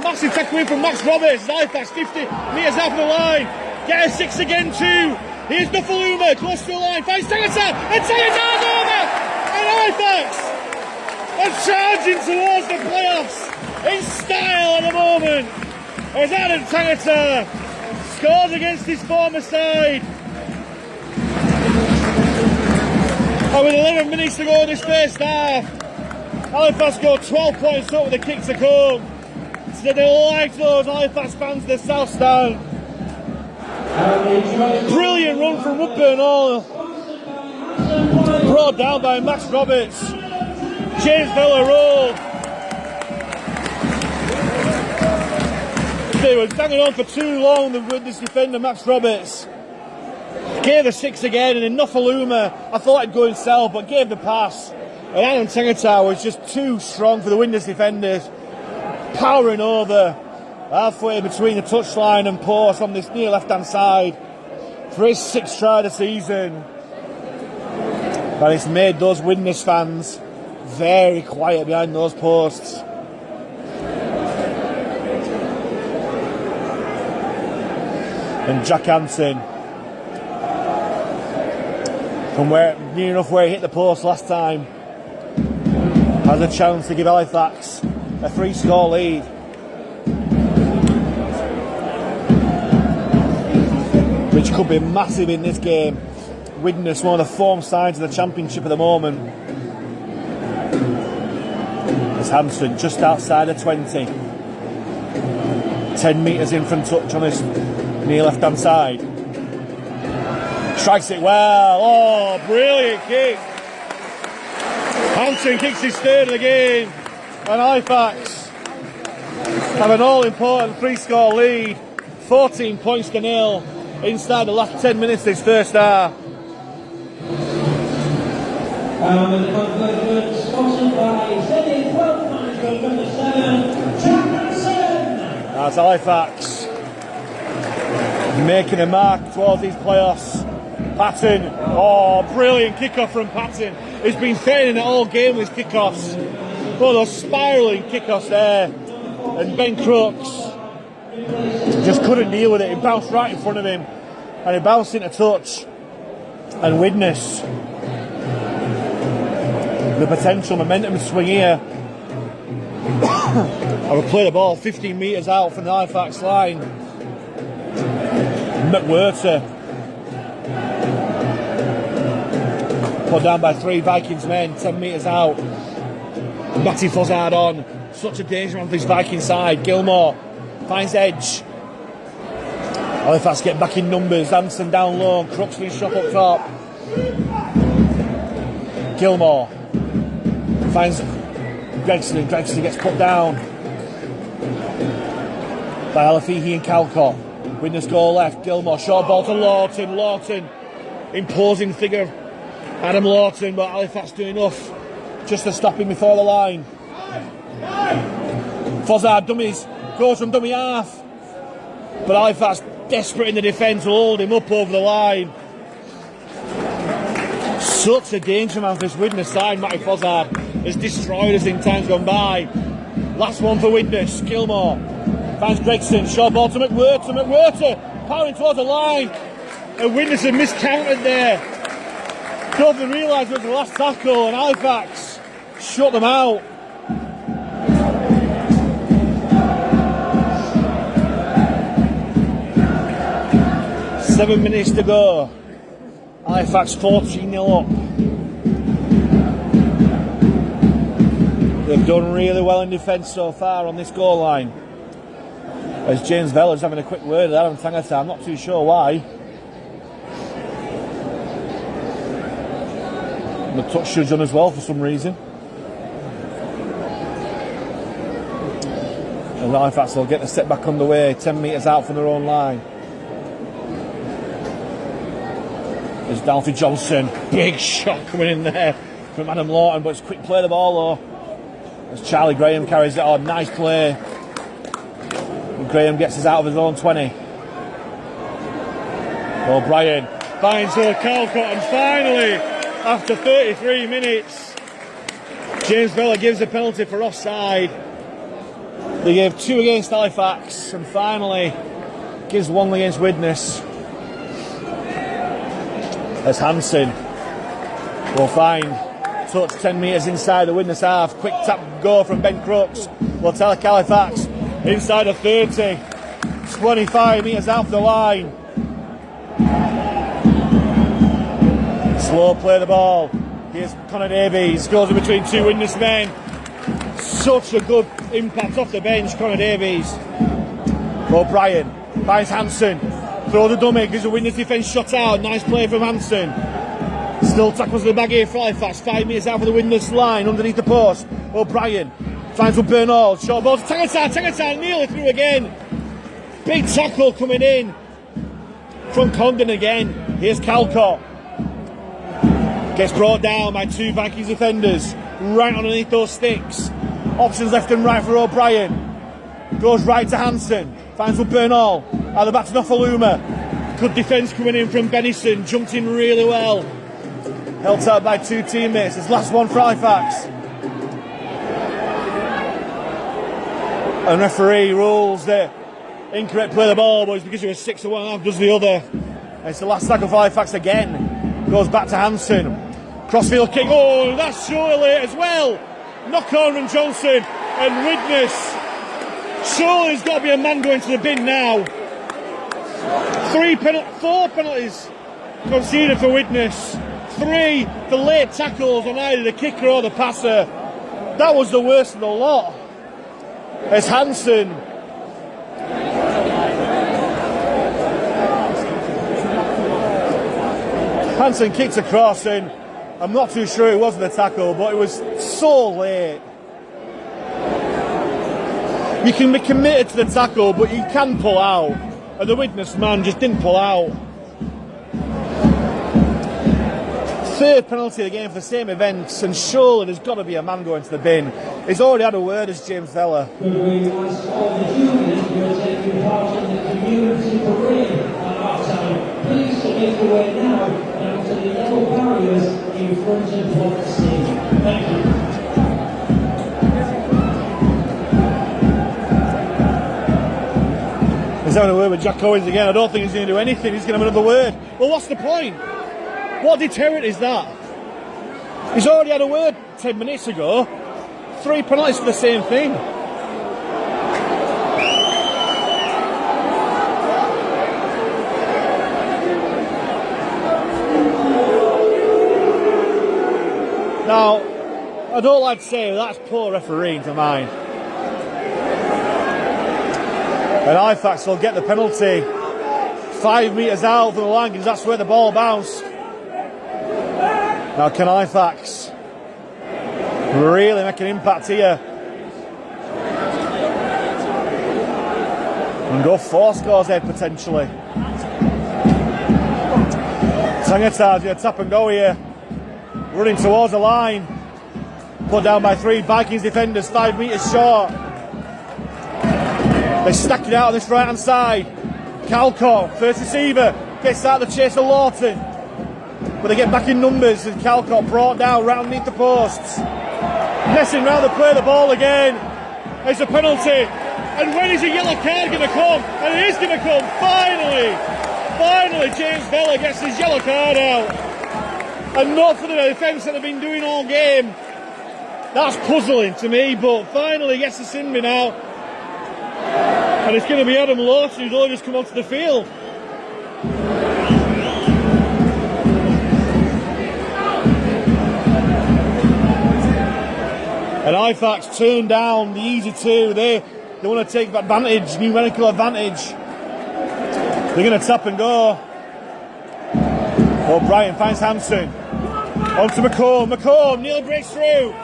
Speaker 1: Massive tackle in from Max Roberts. Halifax 50 metres out from the line. Get a 6 again too. Here's Nofaluma, close to the line. Finds Tangata, and Tangata's over. And Halifax are charging towards the playoffs in style at the moment. As Adam Tangata scores against his former side. And with 11 minutes to go in this first half, Halifax got 12 points up with a kick to come. To the delight of those Halifax fans in the South Stand. Brilliant run from Woodburn Hall. Brought down by Max Roberts. James Villa rolled. They were hanging on for too long, the Widnes defender Max Roberts. Gave the 6 again, and in Nofaluma, I thought he'd go himself, but gave the pass. And Adam Tangata was just too strong for the Widnes defenders. Powering over halfway between the touchline and post on this near left-hand side for his 6th try of the season. And it's made those Widnes fans very quiet behind those posts. And Jack Hansen, from where near enough where he hit the post last time, has a chance to give Halifax a 3-score lead. Which could be massive in this game. Widnes, one of the form sides of the championship at the moment. It's Hampson just outside of 20. 10 metres in from touch on his near left hand side. Strikes it well. Oh, brilliant kick. Hampson kicks his 3rd of the game. And Halifax have an all-important 3-score lead. 14 points to 0 inside the last 10 minutes of this first half.
Speaker 3: And the convergence sponsored by Zenith Wealth Management number 7, Jack Hansen.
Speaker 1: That's Halifax making a mark towards these playoffs. Patton, oh, brilliant kickoff from Patton. He's been training it all game with his kickoffs. Oh, those spiralling kickoffs there. And Ben Crooks just couldn't deal with it. He bounced right in front of him. And he bounced into touch. And Widnes, the potential momentum swing here. I would play the ball 15 metres out from the Halifax line. McWhirter, put down by 3 Vikings men, 10 metres out. Matty Fozzard on. Such a danger on this Viking side. Gilmore finds edge. Halifax get back in numbers. Hanson down low. Crooks being shot up top. Gilmore finds Gregson, and Gregson gets put down by Halifax and Calcott. Widnes go left. Gilmore, short ball to Lawton. Lawton, imposing figure. Adam Lawton, but Halifax do enough just to stop him before the line. Fozzard dummies, goes from dummy half. But Halifax, desperate in the defence, will hold him up over the line. Such a danger man for this Widnes side. Matty Fozzard has destroyed us in times gone by. Last one for Widnes. Gilmore finds Gregson, short ball to McWhirter. McWhirter powering towards the line. And Widnes have miscounted there. Don't even realise it was the last tackle, and Halifax shut them out. Seven minutes to go. Halifax 14-0 up. They've done really well in defence so far on this goal line. As James Vella's having a quick word with Adam Tangata, I'm not too sure why. And the touch should done as well for some reason. And Halifax will get the step back underway, 10 metres out from their own line. There's Dalfie Johnson, big shot coming in there from Adam Lawton, but it's quick play the ball though. As Charlie Graham carries it on, nice play. And Graham gets us out of his own 20. O'Brien finds her Calcott, and finally, after 33 minutes, James Vella gives a penalty for offside. They gave 2 against Halifax, and finally gives 1 against Widnes. As Hansen will find touch 10 metres inside the Widnes half. Quick tap go from Ben Crooks. Will tell Halifax inside of 30. 25 metres out the line. Slow play the ball. Here's Connor Davies. Goes in between 2 Widnes men. Such a good impact off the bench, Connor Davies. O'Brien finds Hansen. Throw the dummy, gives a Widnes defence shot out. Nice play from Hansen. Still tackles the bag here for Halifax. 5 metres out for the Widnes line, underneath the post. O'Brien finds with Bernal. Short ball to Tangata nearly through again. Big tackle coming in from Condon again. Here's Calcott. Gets brought down by 2 Vikings defenders. Right underneath those sticks. Options left and right for O'Brien. Goes right to Hansen. Finds with Bernal. Out the back to Nofaluma. Good defence coming in from Bennison. Jumped in really well. Held out by 2 teammates. It's last one for Halifax. And referee rules that incorrect play the ball, but it's because it was 6 to 1 half does the other. And it's the last tackle for Halifax again. Goes back to Hansen. Crossfield kick. Oh, that's surely as well. Knock on from Johnson and Widnes. Surely there's got to be a man going to the bin now. 4 penalties conceded for Widnes. 3 for late tackles on either the kicker or the passer. That was the worst of the lot. As Hansen kicked across, and I'm not too sure it was the tackle, but it was so late. You can be committed to the tackle, but you can pull out. And the Widnes man just didn't pull out. 3rd penalty of the game for the same events, and surely there's got to be a man going to the bin. He's already had a word as James Vella.
Speaker 3: We ask all the juniors who are taking part in the community parade at half time, please to make your way now down to the yellow barriers in front of the stadium. Thank you.
Speaker 1: He's having a word with Jack Owens again. I don't think he's going to do anything. He's going to have another word. Well, what's the point? What deterrent is that? He's already had a word 10 minutes ago. 3 penalties for the same thing. Now, I don't like to say that's poor refereeing to mine. And Halifax will get the penalty 5 metres out from the line because that's where the ball bounced. Now can Halifax really make an impact here and go 4 scores ahead potentially? Tangata's going to tap and go here, running towards the line, put down by 3 Vikings defenders, 5 metres short. They stack it out on this right hand side. Calcott, first receiver, gets out of the chase of Lawton. But they get back in numbers, and Calcott brought down right underneath the posts. Messing round to play the ball again. It's a penalty. And when is a yellow card going to come? And it is going to come, finally. Finally, James Vella gets his yellow card out. And not for the defence that they've been doing all game. That's puzzling to me, but finally gets the sin bin out. And it's going to be Adam Lawson who's only just come onto the field. And Halifax turned down the easy two. They want to take advantage, numerical advantage. They're going to tap and go. O'Brien finds Hanson. On to McComb nearly breaks through.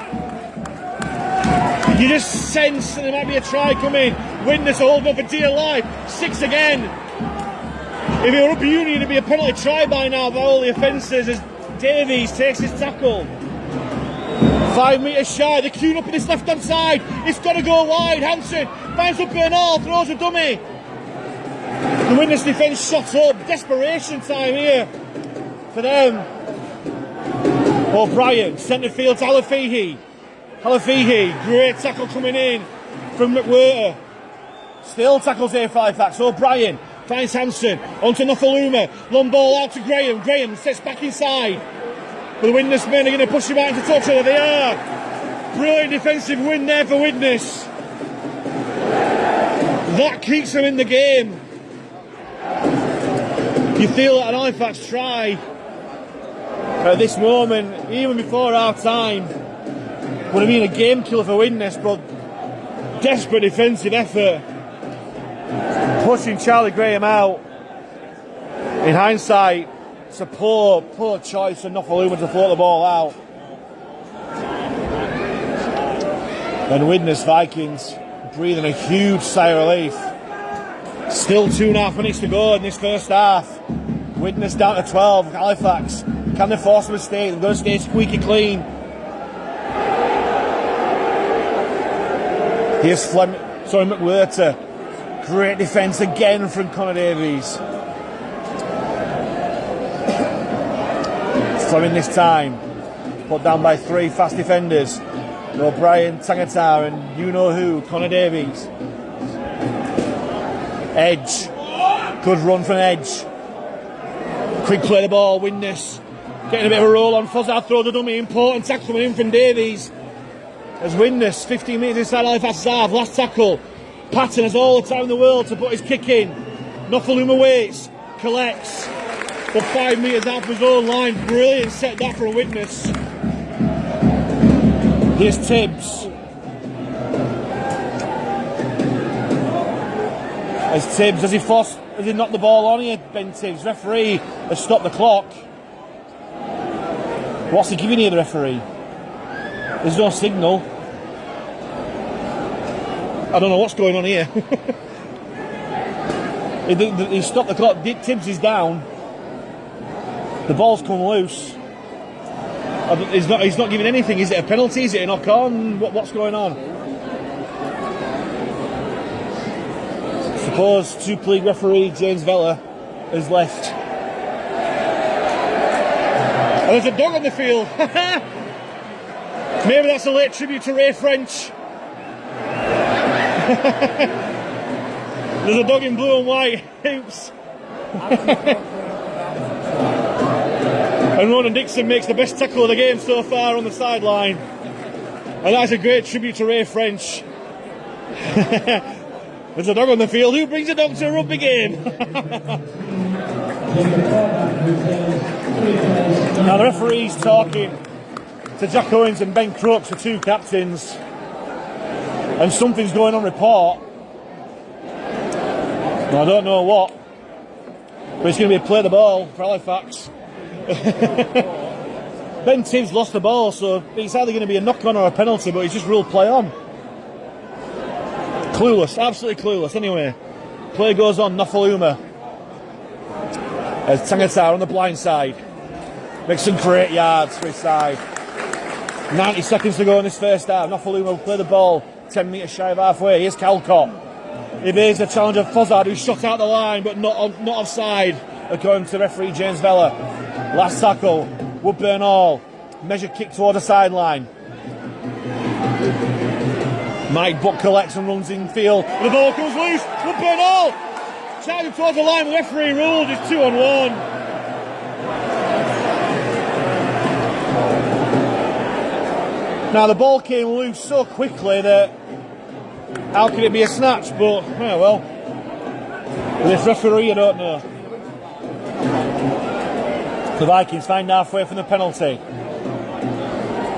Speaker 1: You just sense that there might be a try coming. Widnes holding up for dear life. 6 again. If it were up Union, it'd be a penalty try by now by all the offences as Davies takes his tackle. 5 metres shy. They're queuing up in this left-hand side. It's got to go wide. Hanson finds up Bernal, throws a dummy. The Widnes defence shot up. Desperation time here for them. O'Brien, centre field to Halifax. Great tackle coming in from McWhirter. Still tackles here for Halifax. O'Brien finds Hanson, onto Nofaluma. Long ball out to Graham. Graham sets back inside. But the Widnes men are going to push him out into touch. There they are. Brilliant defensive win there for Widnes. That keeps them in the game. You feel that an Halifax try at this moment, even before half time, would have been a game killer for Widnes, but desperate defensive effort, pushing Charlie Graham out. In hindsight, it's a poor choice of Nofaluma to float the ball out. And Widnes Vikings breathing a huge sigh of relief. Still 2.5 minutes to go in this first half. Widnes down to 12. Halifax, can they force a mistake? They're going to stay squeaky clean. Here's McWhirter. Great defence again from Connor Davies. Fleming this time. Put down by 3 fast defenders. O'Brien, Tangata and you-know-who, Connor Davies. Edge. Good run from Edge. Quick play the ball, Widnes. Getting a bit of a roll on. Fozzard throws the dummy. Important tackle coming in from Davies. As Widnes, 15 metres inside Halifax's half. Last tackle. Patton has all the time in the world to put his kick in. Nofaluma waits. Collects. But 5 metres out from his own line. Brilliant set that from Widnes. Here's Tibbs. Has he knocked the ball on here, Ben Tibbs? Referee has stopped the clock. What's he giving here, the referee? There's no signal. I don't know what's going on here. He stopped the clock. Tibbs is down. The ball's come loose. He's not giving anything. Is it a penalty? Is it a knock on? What's going on? Suppose Super League referee James Vella has left. And there's a dog on the field. Maybe that's a late tribute to Ray French. There's a dog in blue and white. Oops. And Ronan Dixon makes the best tackle of the game so far on the sideline. And that's a great tribute to Ray French. There's a dog on the field. Who brings a dog to a rugby game? Now the referee's talking to Jack Owens and Ben Crooks, the 2 captains. And something's going on report. I don't know what. But it's going to be a play the ball for Halifax. Ben Tibbs lost the ball, so it's either going to be a knock-on or a penalty, but he's just ruled play on. Clueless, absolutely clueless. Anyway, play goes on. Nofaluma as Tangata on the blind side makes some great yards for his side. 90 seconds to go in this first half. Nofaluma will play the ball 10 metres shy of halfway. Here's Calcott. Evades the challenge of Fozzard, who shot out the line but not offside, according to referee James Vella. Last tackle, Woodburn Hall. Measured kick towards the sideline. Mike Buck collects and runs in field. The ball comes loose. Woodburn Hall charging towards the line. The referee ruled it's 2-on-1. Now the ball came loose so quickly that how could it be a snatch? But well, this referee, I don't know. The Vikings find halfway from the penalty.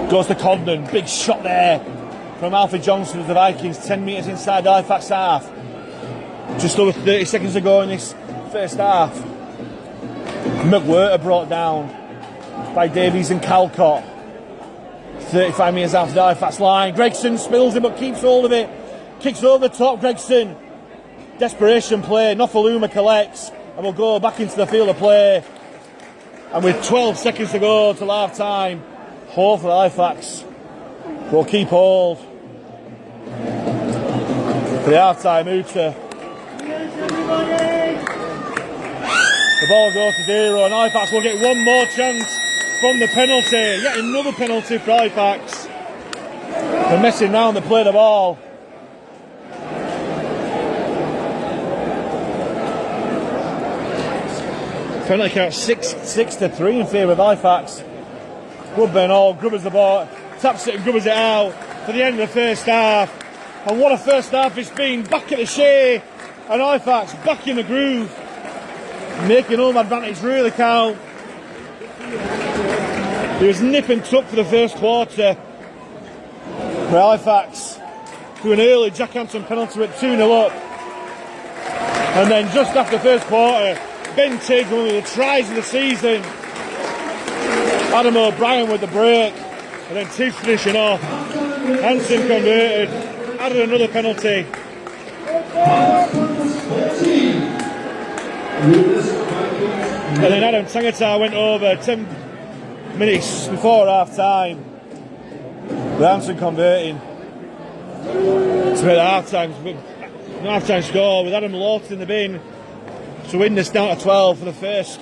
Speaker 1: Goes to Condon. Big shot there from Alfie Johnson of the Vikings, 10 metres inside the Halifax half. Just over 30 seconds to go in this first half. McWhirter brought down by Davies and Calcott. 35 metres after the Halifax line. Gregson spills it but keeps hold of it. Kicks over the top, Gregson. Desperation play. Nofaluma collects and will go back into the field of play. And with 12 seconds to go till half time, Hall for Halifax will keep hold. For the half time, Uta. The ball goes to 0 and Halifax will get one more chance from the penalty. Yet another penalty for Halifax. They're messing around, they play the ball. Penalty count 6-3 in favour of Halifax. Woodburn all grubbers the ball, taps it and grubbers it out for the end of the first half. And what a first half it's been. Back at the Shay and Halifax back in the groove. Making home advantage really count. There was nip and tuck for the first quarter for Halifax through an early Jack Hampson penalty at 2-0 up. And then just after the first quarter, Ben Tigg, one of the tries of the season. Adam O'Brien with the break. And then Tigg finishing off. Hanson converted. Added another penalty. And then Adam Tangata went over 10 minutes before half time. With Hanson converting to make the half time score with Adam Lawton in the bin to win this down to 12 for the first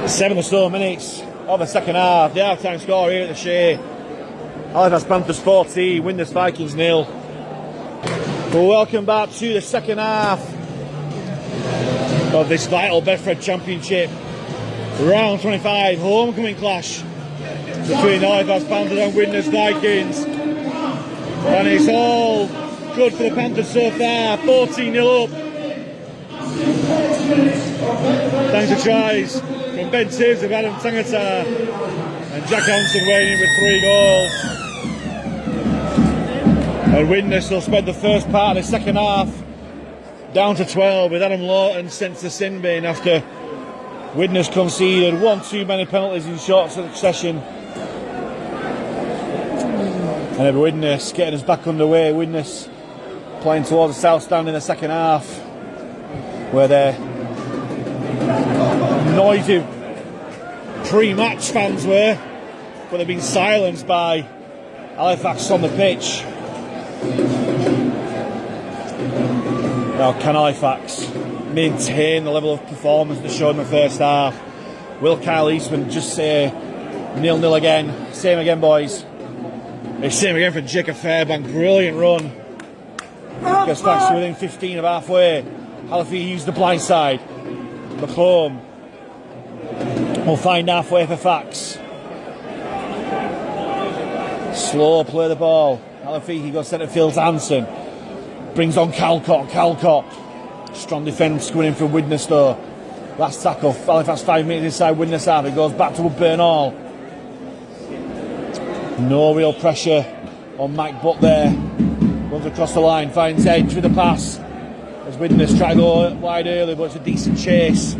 Speaker 1: 7 or so minutes of the second half. The half time score here at the Shay. Halifax Panthers 14, Widnes Vikings 0. Well, welcome back to the second half of this vital Betfred Championship. Round 25, homecoming clash between Halifax Panthers and Widnes Vikings. And it's all good for the Panthers so far, 14-0 up. Thanks to tries from Ben Tibbs of Adam Tangata and Jack Hanson weighing in with 3 goals. And Widnes will spend the first part of the second half down to 12 with Adam Lawton sent to sin bin after Widnes conceded one too many penalties in short succession. And Widnes getting us back underway. Widnes playing towards the south stand in the second half, where their noisy pre-match fans were, but they've been silenced by Halifax on the pitch. Now, can Halifax maintain the level of performance they showed in the first half? Will Kyle Eastman just say 0-0 again? Same again, boys. It's same again for Jacob Fairbank. Brilliant run. Gets back to within 15 of halfway. Halifax used the blind side. McComb will find halfway for Fax. Slow play the ball. Halifax goes centre field to Hanson. Brings on Calcott. Strong defence going in from Widnes though. Last tackle. Halifax 5 metres inside Widnes half. It goes back to Woodburn Hall. No real pressure on Mike Butt there. Runs across the line, finds edge with the pass. As Widnes try to go wide early, but it's a decent chase.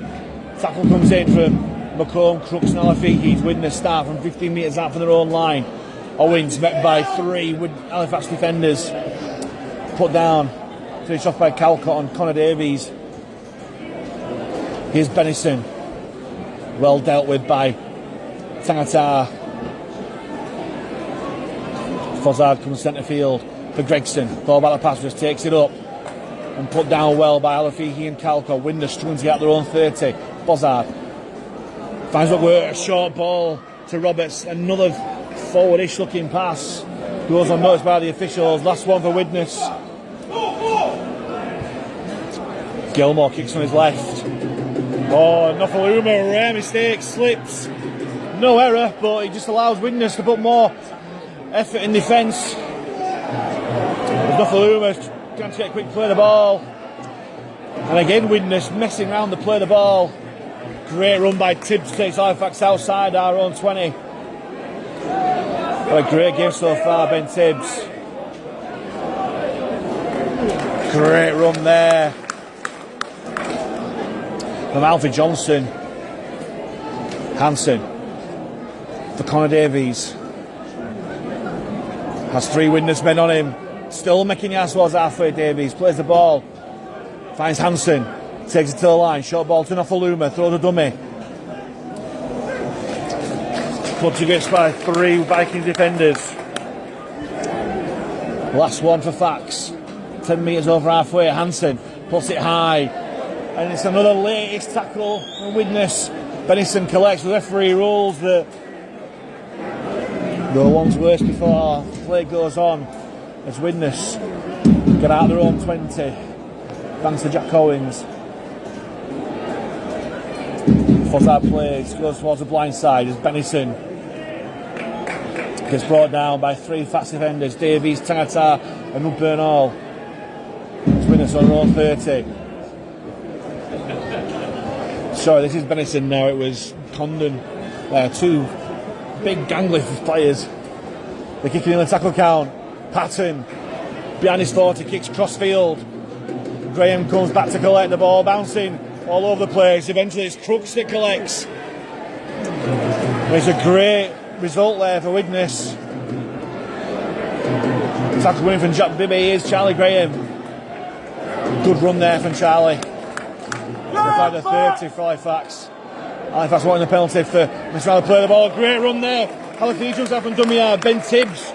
Speaker 1: Tackle comes in from McComb, Crooks and Halifax. Widnes start from 15 metres out from their own line. Owens met by 3 Halifax defenders. Put down. Finished off by Calcott and Connor Davies. Here's Benison. Well dealt with by Tangata. Fozzard comes centre field for Gregson. Ball back the pass, just takes it up and put down well by Halifax and Calcott. Widnes struggling to get their own 30. Fozzard finds what were a short ball to Roberts. Another forwardish looking pass goes unnoticed by the officials. Last one for Widnes. Gilmore kicks on his left. Oh, Nofaluma, rare mistake, slips. No error, but he just allows Widnes to put more effort in defence. Nofaluma trying to get a quick play of the ball. And again, Widnes messing around the play of the ball. Great run by Tibbs, takes Halifax outside our own 20. What a great game so far, Ben Tibbs. Great run there from Alfie Johnson. Hansen for Connor Davies. Has 3 Widnes men on him. Still making the ass towards halfway. Davies plays the ball. Finds Hansen. Takes it to the line. Short ball to Nofaluma. Throw the dummy. Clubbed against by 3 Vikings defenders. Last one for Fax. 10 metres over halfway. Hansen puts it high. And it's another latest tackle from Widnes. Benison collects. The referee rules that the one's worse before play goes on as Widnes get out their own 20. Thanks to Jack Owens. Fozzard plays, goes towards the blind side as Benison gets brought down by 3 fast defenders, Davies, Tangata and Bernal. It's Widnes on their own 30. Sorry, this is Benison now, it was Condon. 2 big gangly players. They're kicking in the tackle count. Patton behind his 40, kicks crossfield. Graham comes back to collect the ball, bouncing all over the place. Eventually it's Crooks that collects. It's a great result there for Widnes. Tackle winning from Jack Bibby is Charlie Graham. Good run there from Charlie. By the 30 for Halifax. Halifax wanting the penalty for Mr. play the ball. Great run there. Halifax jumps up and dummy yard. Ben Tibbs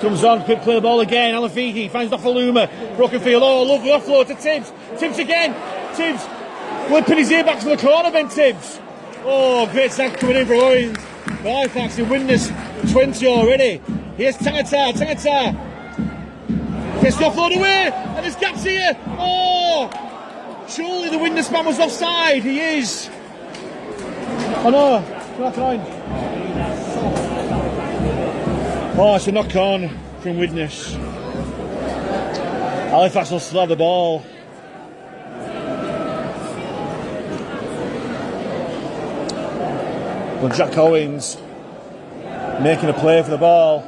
Speaker 1: comes on, quick play the ball again. Alafiki finds Nofaluma. Broken field. Oh, lovely offload to Tibbs. Tibbs again. Tibbs whipping his ear back to the corner. Ben Tibbs. Oh, great sack coming in for Owens. Halifax in Widnes 20 already. Here's Tangata. Tangata gets the offload away. And there's gaps here. Oh, surely the Widnes man was offside. He is. Oh no. Oh, it's a knock on from Widnes. Halifax will still have the ball. Well, Jack Owens making a play for the ball.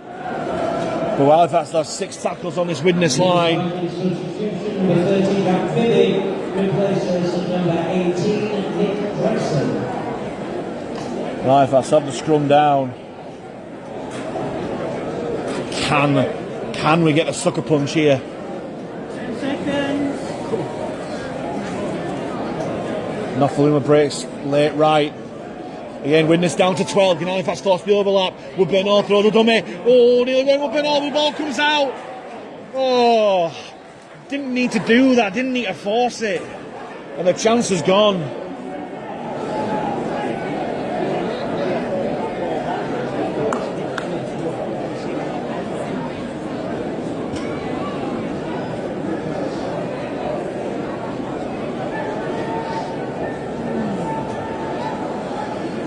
Speaker 1: But Halifax will have 6 tackles on this Widnes line.
Speaker 3: Number 13, Jack Bibby, replaces number 18, Nick Gregson.
Speaker 1: Halifax have the scrum down. Can we get a sucker punch here?
Speaker 4: 2 seconds.
Speaker 1: Nofaluma breaks late right. Again, Widnes down to 12. Can Halifax force the overlap? Would Bernal throw the dummy? Oh, nearly went with Bernal. The ball comes out. Oh, didn't need to do that. Didn't need to force it. And the chance is gone.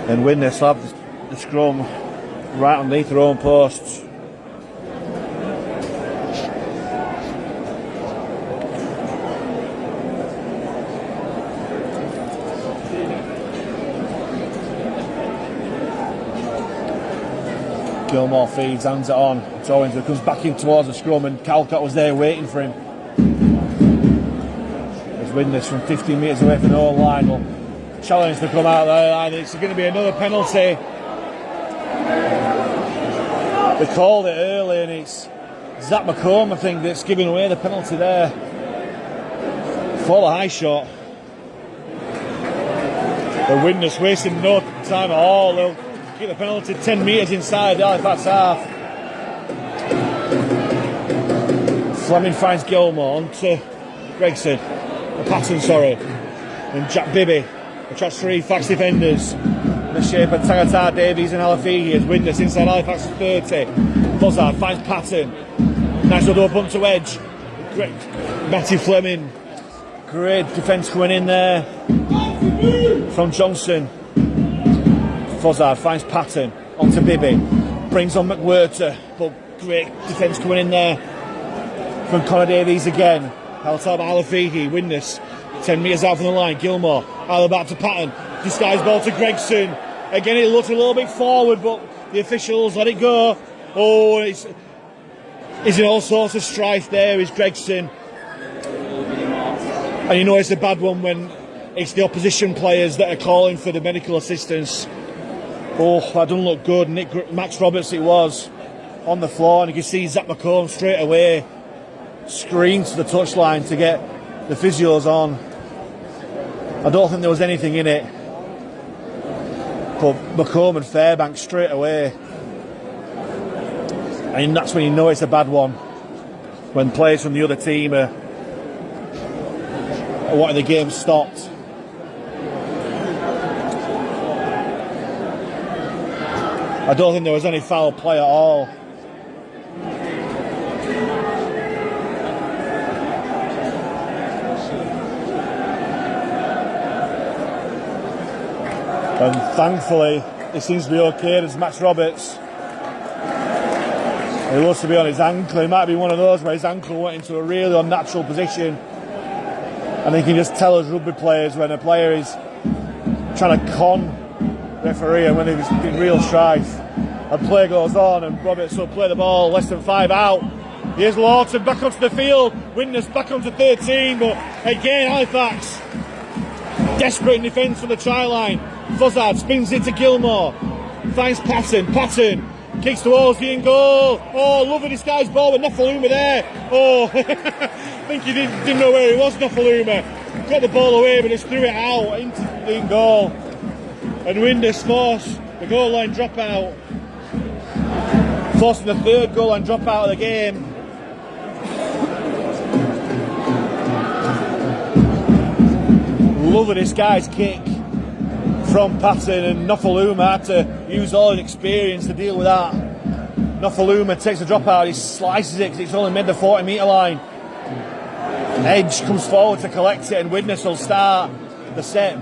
Speaker 1: And Widnes have the scrum right underneath their own posts. Gilmore feeds, hands it on. It's Owens who comes back in towards the scrum, and Calcott was there waiting for him. As Widnes from 15 metres away from the own line will challenge to come out there, and it's going to be another penalty. They called it early, and it's Zach McComb, I think, that's giving away the penalty there for the high shot. The Widnes wasting no time at all. They'll get the penalty 10 metres inside the Halifax half. Fleming finds Gilmore onto Gregson, Patton, and Jack Bibby. Attracts 3 Fax defenders in the shape of Tangata, Davies and Alafigi as Widnes inside Halifax 30. Fozzard finds Patton. Nice little bump to edge. Great. Matty Fleming. Great defence coming in there from Johnson. Fozzard finds Patton onto Bibby. Brings on McWhirter, but great defence coming in there from Connor Davies again. Held by Alafigi. Widnes 10 metres out from the line. Gilmore out back to Patton. Disguised ball to Gregson. Again, it looked a little bit forward, but the officials, let it go. Oh, he's in all sorts of strife there, is Gregson. And you know it's a bad one when it's the opposition players that are calling for the medical assistance. Oh, that doesn't look good. Max Roberts it was, on the floor, and you can see Zach McComb straight away scream to the touchline to get the physios on. I don't think there was anything in it, but McComb and Fairbank straight away. And that's when you know it's a bad one, when players from the other team are wanting the game stopped. I don't think there was any foul play at all. And thankfully, it seems to be okay. There's Max Roberts. He looks to be on his ankle. It might be one of those where his ankle went into a really unnatural position. And you can just tell as rugby players when a player is trying to con referee and when he's in real strife. And play goes on, and Roberts will play the ball less than 5 out. Here's Lawton back onto the field. Widnes back onto 13, but again Halifax desperate in defence from the try line. Fozzard spins it to Gilmore, finds Patton kicks towards the in goal. Oh, lovely disguised ball with Nofaluma there. Oh, I think he didn't know where he was. Nofaluma got the ball away, but just threw it out into the in goal. And Widnes forced the goal line dropout, forcing the third goal line dropout of the game. Lovely disguised kick from Patton, and Nofaluma had to use all his experience to deal with that. Nofaluma takes the dropout, he slices it because it's only mid the 40 metre line. Edge comes forward to collect it, and Widnes will start the set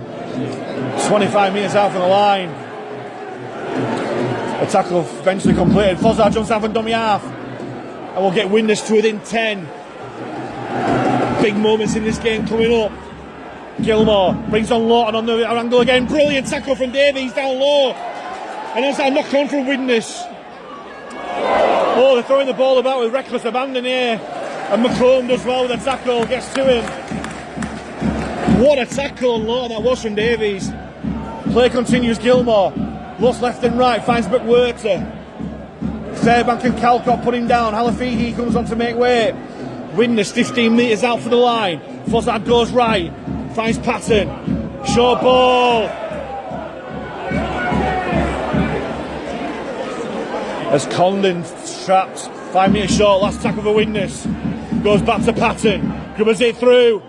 Speaker 1: 25 metres out from the line. The tackle eventually completed. Fozzard jumps out from dummy half, and we'll get Widnes to within 10. Big moments in this game coming up. Gilmore brings on Lawton on the angle again. Brilliant tackle from Davies down low. And there's that knock on from Widnes. Oh, they're throwing the ball about with reckless abandon here. And McComb does well with the tackle, gets to him. What a tackle on Lawton that was from Davies. Play continues. Gilmore looks left and right, finds McWhirter. Fairbank and Calcott put him down. Halifax comes on to make way. Widnes 15 metres out for the line. Fozzard goes right, finds Patton. Short ball. As Condon trapped, 5 metres short, last tackle for Widnes. Goes back to Patton. Grubbers it through.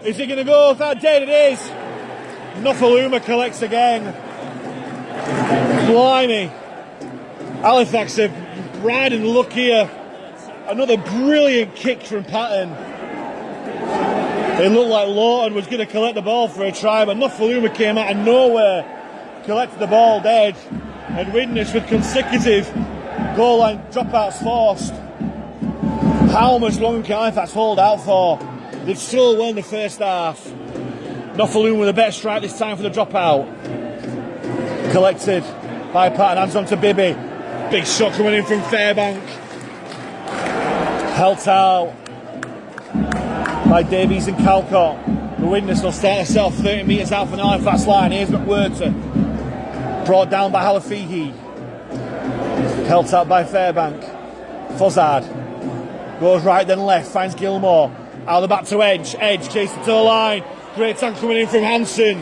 Speaker 1: Is it going to go? That dead it is. Nofaluma collects again. Blimey. Halifax are riding luck here. Another brilliant kick from Patton. It looked like Lawton was going to collect the ball for a try, but Nofaluma came out of nowhere, collected the ball dead, and Widnes with consecutive goal line dropouts forced. How much longer can Halifax hold out for? They've still won the first half. Nofaluma with a better strike this time for the dropout. Collected by Patton, hands on to Bibby. Big shot coming in from Fairbank. Held out by Davies and Calcott. The Widnes will start herself 30 metres out from the Halifax line. Here's McWhirter. Brought down by Halifax. Held out by Fairbank. Fozzard goes right then left, finds Gilmore. Out the back to Edge. Edge chases to the line. Great tackle coming in from Hansen.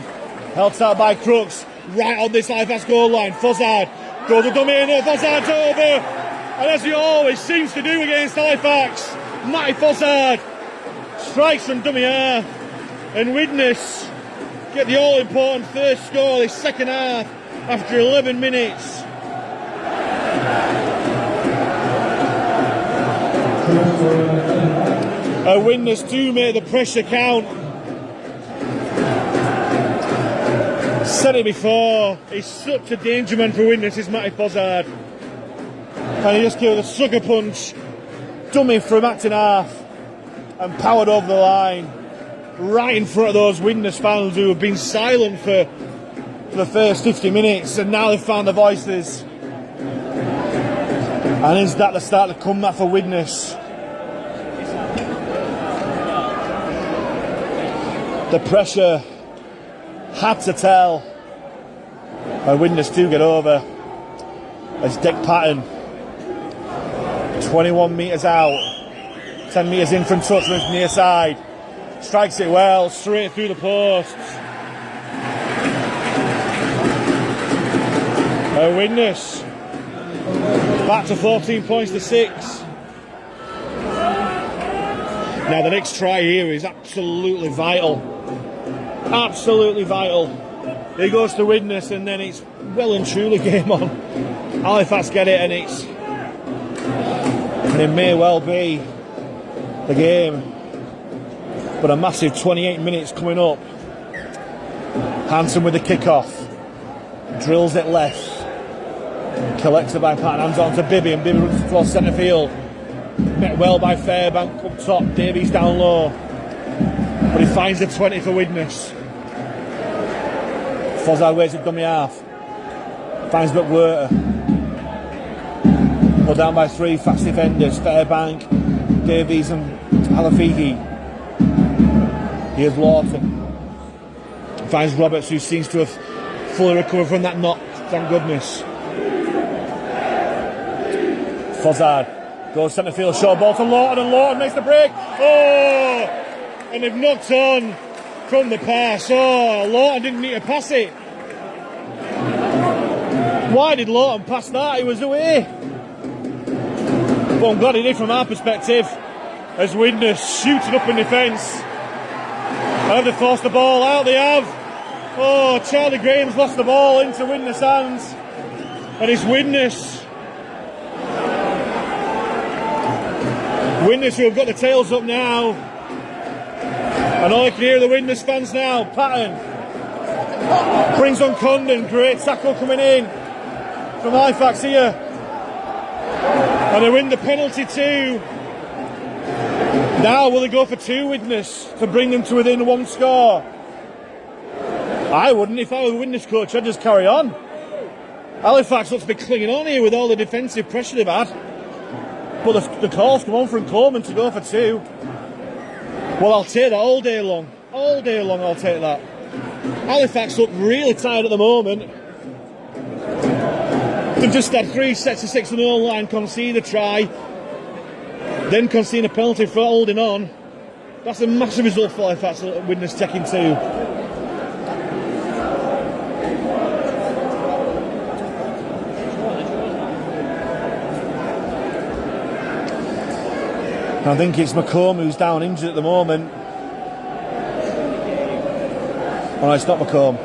Speaker 1: Held out by Crooks. Right on this Halifax goal line. Fozzard goes to dummy in. Fozzard's over. And as he always seems to do against Halifax, Matty Fozzard strikes from dummy half. And Widnes get the all-important first score this second half after 11 minutes. Widnes do make the pressure count. Said it before, he's such a danger man for Widnes, is Matty Fozzard. And he just gave a sucker punch, dummy from acting half, and powered over the line, right in front of those Widnes fans who have been silent for the first 50 minutes, and now they've found their voices. And is that the start to comeback for Widnes? The pressure had to tell. And Widnes do get over. As Dick Patton, 21 metres out, 10 metres in from touch from his near side. Strikes it well, straight through the posts. Widnes back to 14 points to 6. Now the next try here is absolutely vital. Absolutely vital. He goes to Widnes and then it's well and truly game on. Halifax get it and it may well be the game. But a massive 28 minutes coming up. Hanson with the kick-off. Drills it left. Collected by Patton, hands on to Bibby, and Bibby runs towards centre field. Met well by Fairbank up top, Davies down low. But he finds the 20 for Widnes. Fozzard waits at dummy half. Finds McWhirter. Pulled down by 3 fast defenders, Fairbank, Davies and Halifax. Here's Lawton. Finds Roberts, who seems to have fully recovered from that knock, thank goodness. Fozzard goes centre field, short ball to Lawton, and Lawton makes the break. Oh! And they've knocked on from the pass. Oh, Lawton didn't need to pass it. Why did Lawton pass that? He was away. But I'm glad he did from our perspective. As Widnes shoots it up in defence. And they forced the ball out, they have. Oh, Charlie Graham's lost the ball into Widnes' hands. And it's Widnes. Widnes who have got the tails up now. And all I can hear are the Widnes fans now. Patton brings on Condon. Great tackle coming in from Halifax here. And they win the penalty too. Now will they go for 2 Widnes to bring them to within 1 score? I wouldn't. If I were the Widnes coach, I'd just carry on. Halifax looks to be clinging on here with all the defensive pressure they've had. But the calls come on from Coleman to go for 2. Well, I'll take that all day long. All day long I'll take that. Halifax look really tired at the moment. They've just had 3 sets of 6 on the goal line, concede a try, then concede a penalty for holding on. That's a massive result for Halifax, Widnes taking 2. I think it's McComb who's down injured at the moment. Oh, no, it's not McComb.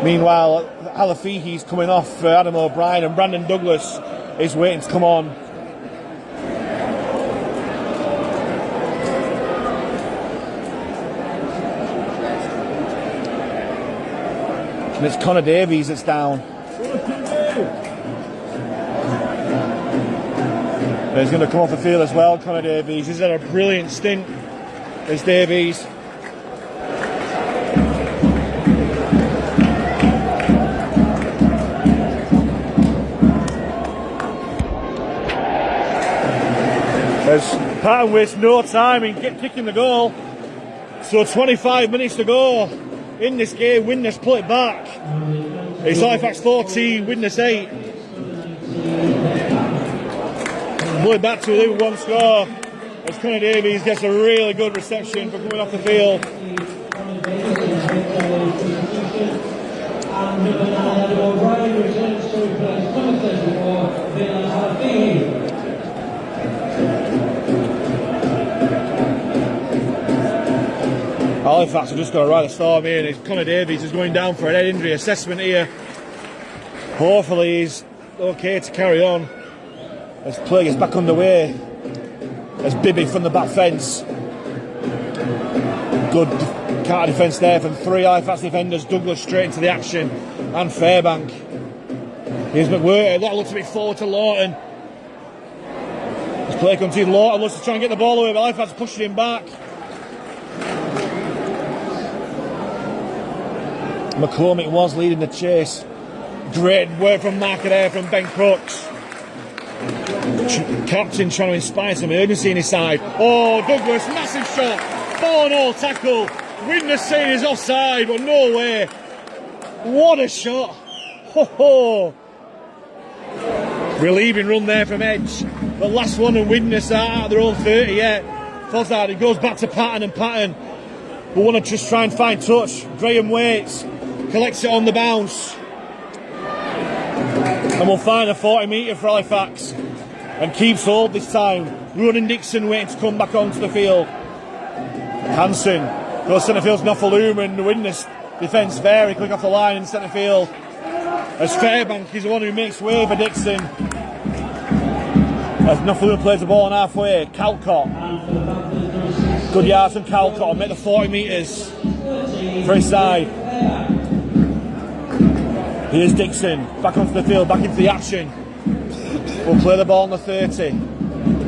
Speaker 1: Meanwhile, Halifax coming off for Adam O'Brien, and Brandon Douglas is waiting to come on. And it's Connor Davies that's down. He's going to come off the field as well, Connor Davies. He's had a brilliant stint, as Davies. As Patton wastes no time in kicking the goal. So 25 minutes to go in this game. Widnes pull it back. It's Halifax 14, Widnes 8. Pull it back to within 1 score as Connor Davies gets a really good reception for coming off the field. Halifax are just going to ride a storm here, and Connor Davies is going down for an head injury assessment here. Hopefully he's okay to carry on as play gets back underway. As Bibby from the back fence. Good counter defence there from 3 Halifax defenders. Douglas straight into the action, and Fairbank. Here's McWhirter. That looks a bit forward to Lawton. As play continues, Lawton wants to try and get the ball away, but Halifax pushing him back. McCormick was leading the chase. Great work from Marker there from Ben Crooks. Captain trying to inspire some urgency in his side. Oh, Douglas, massive shot. 4-0 tackle. Widnes saying he's offside, but no way. What a shot. Ho ho. Relieving run there from Edge. The last one, and Widnes are out of their own 30 yet. Fozzard, it goes back to Patton, and Patton will want to just try and find touch. Graham waits, collects it on the bounce. And we'll find a 40 metre for Halifax. And keeps hold this time. Ronan Dixon waiting to come back onto the field. Hansen goes centre field's Nofaluma, and the Widnes defence very quick off the line in centre field. As Fairbank is the one who makes way for Dixon. As Nofaluma plays the ball on halfway. Calcott. Good yards from Calcott will make the 40 metres for his side. Here's Dixon, back onto the field, back into the action. We'll play the ball on the 30.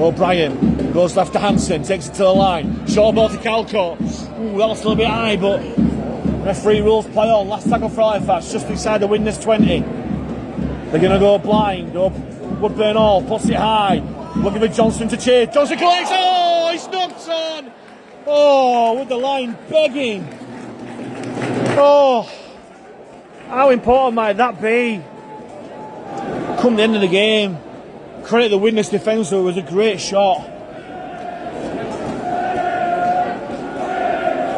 Speaker 1: O'Brien goes left to Hansen, takes it to the line. Short ball to Calcott. Ooh, that was still a bit high, but referee rules play on. Last tackle for Halifax, just inside the Widnes 20. They're going to go blind. Woodburn Hall puts it high. Looking for Johnson to chase. Johnson collects. Oh, he's knocked on. Oh, with the line begging. Oh, how important might that be? Come the end of the game, credit the Widnes defence, it was a great shot.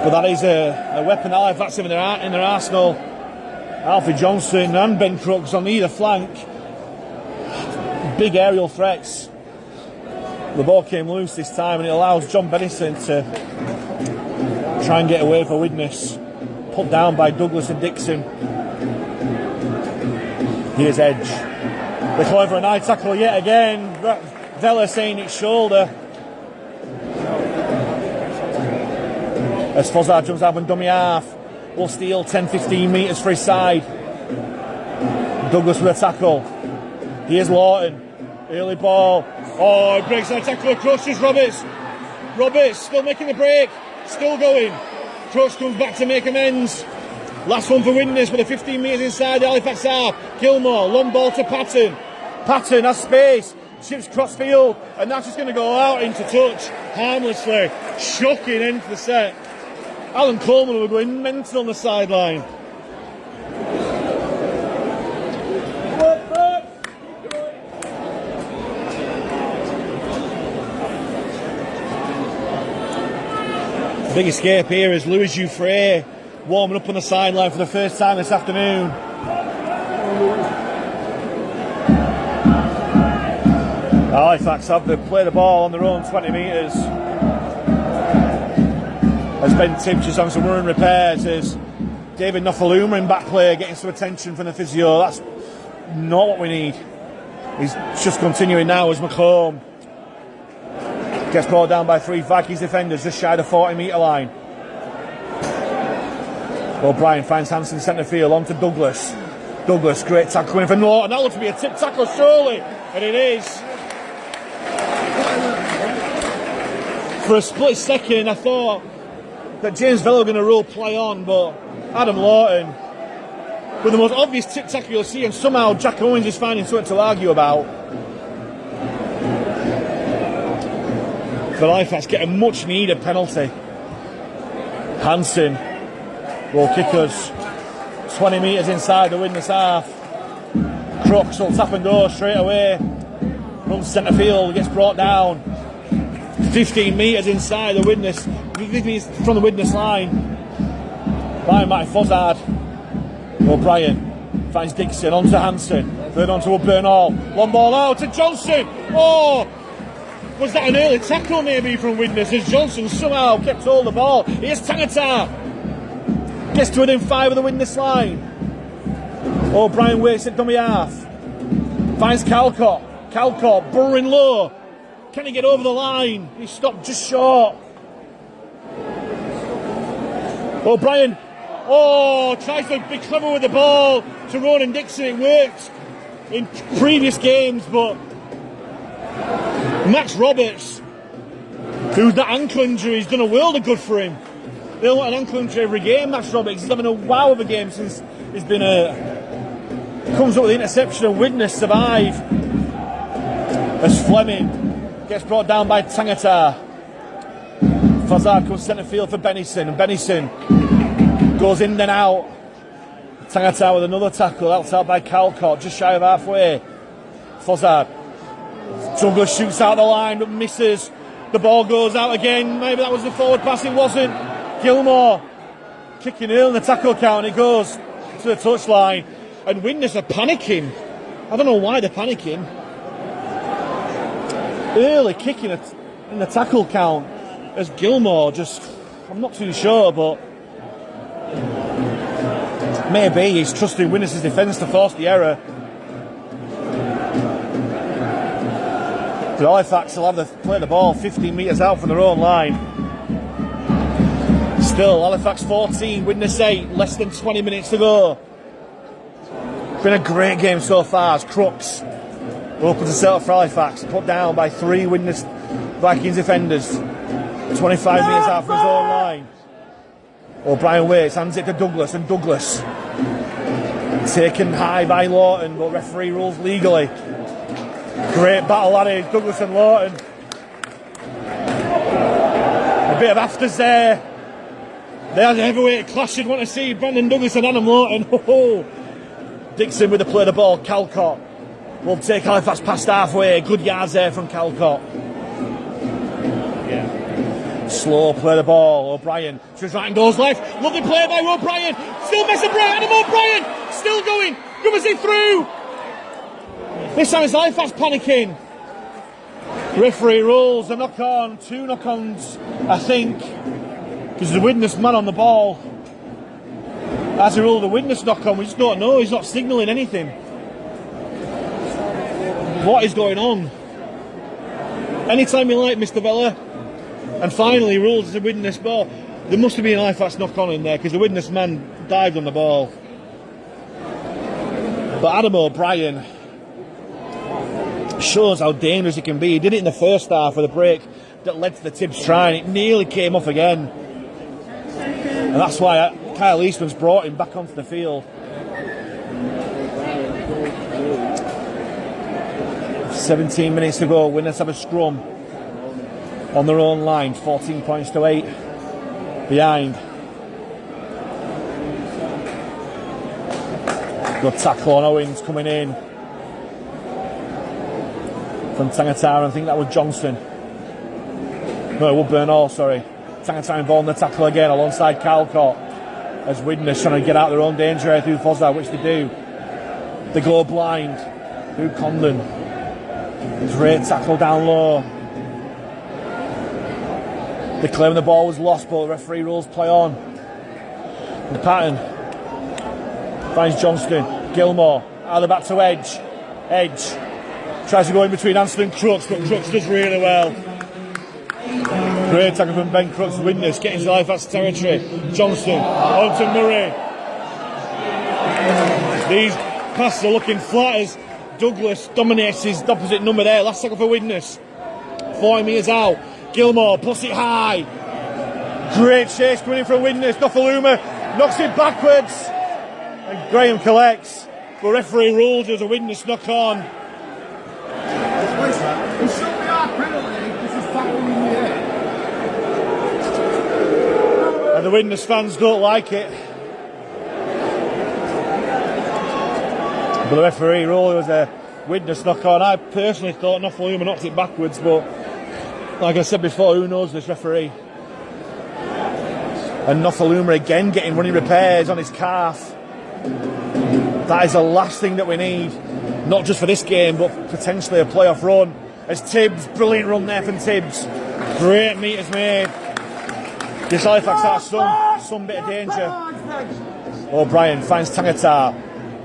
Speaker 1: But that is a weapon that Halifax have in their arsenal. Alfie Johnson and Ben Crooks on either flank. Big aerial threats. The ball came loose this time, and it allows John Bennison to try and get away for Widnes. Put down by Douglas and Dixon. Here's Edge. They call for a high tackle yet again. Vella saying it's shoulder. As Fozzard jumps up and dummy half. Will steal 10-15 metres for his side. Douglas with a tackle. Here's Lawton. Early ball. Oh, he breaks that tackle. Crushes Roberts. Roberts still making the break. Still going. Crush comes back to make amends. Last one for Widnes with a 15 metres inside the Halifax half. Gilmore, long ball to Patton. Patton has space. Chips cross field. And that's just going to go out into touch harmlessly. Shocking end to the set. Alan Coleman will go mental on the sideline. Big escape here is Louis Jouffre warming up on the sideline for the first time this afternoon. Halifax have to play the ball on their own 20 metres. As Ben Tibbs is on some run repairs, is David Nofaluma in back play getting some attention from the physio. That's not what we need. He's just continuing now as McComb gets brought down by 3 Vikings defenders just shy of the 40 metre line. O'Brien finds Hansen centre field on to Douglas. Douglas, great tackle coming for Norton. That looks to be a tip tackle surely, and it is. For a split second I thought that James Vella was going to roll play on, but Adam Lawton with the most obvious tip tackle you'll see, and somehow Jack Owens is finding something to argue about. But Halifax get a much needed penalty. Hansen will kick us 20 metres inside the Widnes half. Crooks will tap and go straight away. Runs centre field, gets brought down 15 metres inside the Widnes, from the Widnes line by Matty Fozzard. O'Brien finds Dixon onto Hansen, third onto Woodburn Hall, long ball out to Johnson. Oh, was that an early tackle maybe from Widnes, as Johnson somehow kept hold of the ball. Here's Tangata, gets to within 5 of the Widnes line. O'Brien waits at dummy half, finds Calcott burrowing low. Can he get over the line? He stopped just short. O'Brien, tries to be clever with the ball to Ronan Dixon. It worked in previous games, but Max Roberts, who's that ankle injury, has done a world of good for him. They don't want an ankle injury every game, Max Roberts. He's having a wow of a game since he's been comes up with the interception and Widnes survive. as Fleming gets brought down by Tangata. Fozard comes centre field for Bennison, and Bennison goes in and out. Tangata with another tackle, outside by Calcott, just shy of halfway. Fozard. Douglas shoots out the line but misses. The ball goes out again. Maybe that was the forward pass, it wasn't. Gilmore kicking early in the tackle count, and it goes to the touchline. And Widnes are panicking. I don't know why they're panicking. Early kicking in the tackle count as Gilmore just, I'm not too sure, but maybe he's trusting Widnes' defence to force the error. The Halifax will have to play the ball 15 metres out from their own line. Still, Halifax 14, Widnes 8, less than 20 minutes to go. Been a great game so far as Crooks open to set up for Halifax, put down by 3 Widnes Vikings defenders. 25 metres out from his own line. O'Brien waits, hands it to Douglas, and Douglas taken high by Lawton, but referee rules legally. Great battle that is, Douglas and Lawton. A bit of afters there. There's a heavyweight clash you'd want to see, Brendan Douglas and Adam Lawton. Dixon with the play of the ball, Calcott will take Halifax past halfway. Good yards there from Calcott. Slow play the ball, O'Brien to right and goes left. Lovely play by O'Brien. Still missing Brian, Adam O'Brien still going. Covers it through. This time it's Halifax panicking. Referee rules a knock on, 2 knock-ons, I think, because the Widnes man on the ball. As a rule, the Widnes knock on, we just don't know. He's not signalling anything. What is going on? Anytime you like, Mr. Vella. And finally, rules the Widnes ball. There must have been an Halifax knock on in there because the Widnes man dived on the ball. But Adam O'Brien shows how dangerous he can be. He did it in the first half with a break that led to the Tibbs try, and it nearly came off again. And that's why Kyle Eastman's brought him back onto the field. 17 minutes to go. Widnes have a scrum on their own line, 14 points to 8 behind. Good tackle on Owens coming in from Tangata. I think that was Johnston. No, Woodburn Hall, sorry. Tangata involved in the tackle again alongside Calcott as Widnes trying to get out their own danger area through Fozard, which they do. They go blind through Condon. Great tackle down low. They claim the ball was lost, but the referee rules play on. The pattern finds Johnston. Gilmore out the back to Edge. Edge tries to go in between Anston and Crooks, but Crooks does really well. Great tackle from Ben Crooks. Widnes getting into Halifax territory. Johnston on to Murray. These passes are looking flat as Douglas dominates his opposite number there. Last tackle for Widnes. 40 metres out. Gilmore puts it high. Great chase coming in from Widnes. Nofaluma knocks it backwards. And Graham collects. But referee rules there's a Widnes knock on. And the Widnes fans don't like it. But the referee ruled it was a Widnes knock on. I personally thought Nofaluma knocked it backwards, but like I said before, who knows this referee? And Nofaluma again getting running repairs on his calf. That is the last thing that we need, not just for this game, but potentially a playoff run. As Tibbs, brilliant run there from Tibbs. Great metres made. This Halifax has some bit of danger. O'Brien finds Tangata,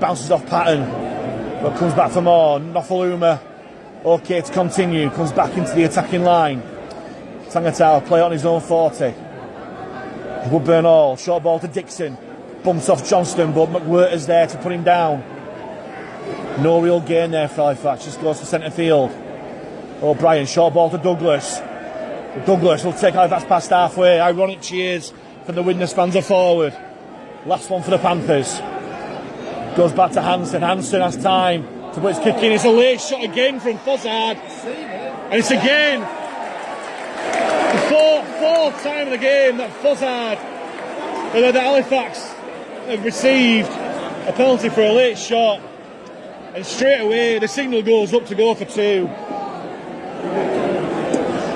Speaker 1: bounces off Patton, but comes back for more. Nofaluma, okay to continue, comes back into the attacking line. Tangata will play on his own 40. Woodburn Hall, short ball to Dixon, bumps off Johnston, but McWhirter's there to put him down. No real gain there for Halifax, just goes to centre field. O'Brien, short ball to Douglas. Douglas will take Halifax past halfway. Ironic cheers from the Widnes fans are forward. Last one for the Panthers. Goes back to Hansen. Hansen has time to put his kick in. It's a late shot again from Fossard. And it's again the fourth time in the game that Fossard, that Halifax have received a penalty for a late shot. And straight away the signal goes up to go for 2.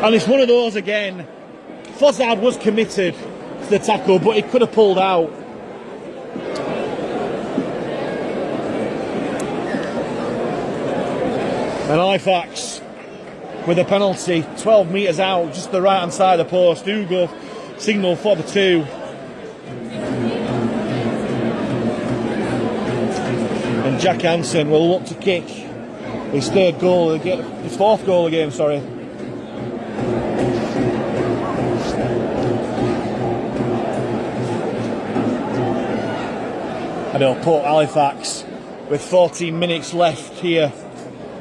Speaker 1: And it's one of those again. Fossard was committed to the tackle, but he could have pulled out. And Halifax with a penalty 12 metres out, just the right hand side of the post, do go signal for the 2. And Jack Hansen will look to kick his fourth goal of the game, sorry. And he'll put Halifax with 14 minutes left here.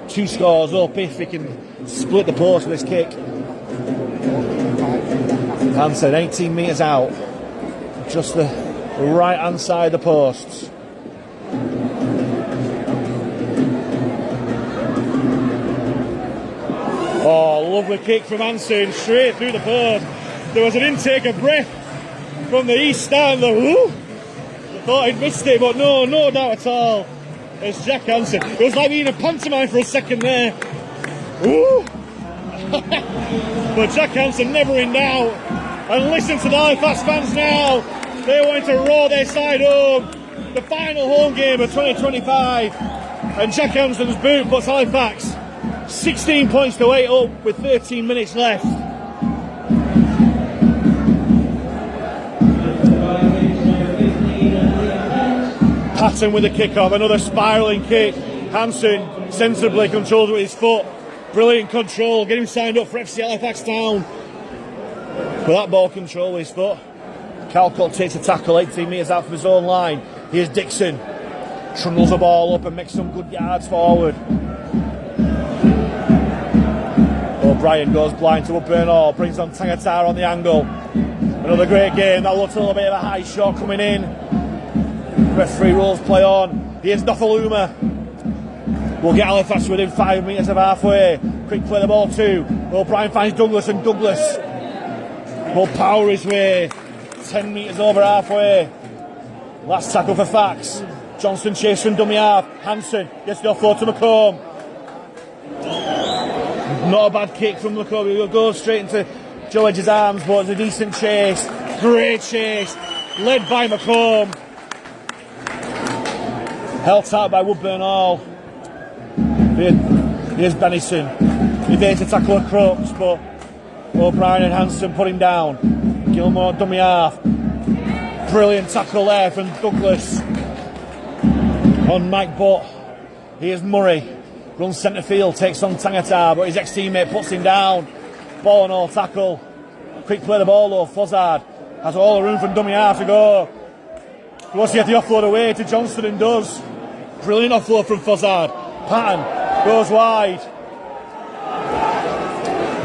Speaker 1: 2 scores up if he can split the post with this kick. Hansen 18 metres out, just the right hand side of the posts. Oh, lovely kick from Hansen, straight through the post. There was an intake of breath from the east stand. I thought he'd missed it, but no doubt at all. It's Jack Hansen. It was like being a pantomime for a second there. Ooh. But Jack Hansen never in doubt. And listen to the Halifax fans now. They want to roar their side home. The final home game of 2025. And Jack Hansen's boot puts Halifax 16 points to 8 up with 13 minutes left. Patton with the kick-off, another spiralling kick. Hansen sensibly controls with his foot. Brilliant control, get him signed up for FC Halifax Town. With that ball control with his foot. Calcott takes a tackle 18 metres out from his own line. Here's Dixon. Trundles the ball up and makes some good yards forward. O'Brien goes blind to Woodburn Hall, brings on Tangatara on the angle. Another great game, that looked a little bit of a high shot coming in. Referee rules play on. Here's Nofaluma. We'll get Halifax within 5 metres of halfway. Quick play the ball too. O'Brien finds Douglas and Douglas will power his way 10 metres over halfway. Last tackle for Fax. Johnson chased from dummy half. Hansen gets the offload to McComb. Not a bad kick from McComb. He'll go straight into Joe Edge's arms, but it's a decent chase. Great chase. Led by McComb. Held tight by Woodburn Hall. Here's Bennison. He dares to tackle a Crooks, but O'Brien and Hansen put him down. Gilmore dummy half. Brilliant tackle there from Douglas on Mike Butt. Here's Murray. Runs centre field, takes on Tangatar, but his ex-teammate puts him down. Ball and all tackle. Quick play the ball though. Fossard has all the room from dummy half to go. He wants to get the offload away to Johnston and does. Brilliant offload from Fossard. Patton goes wide.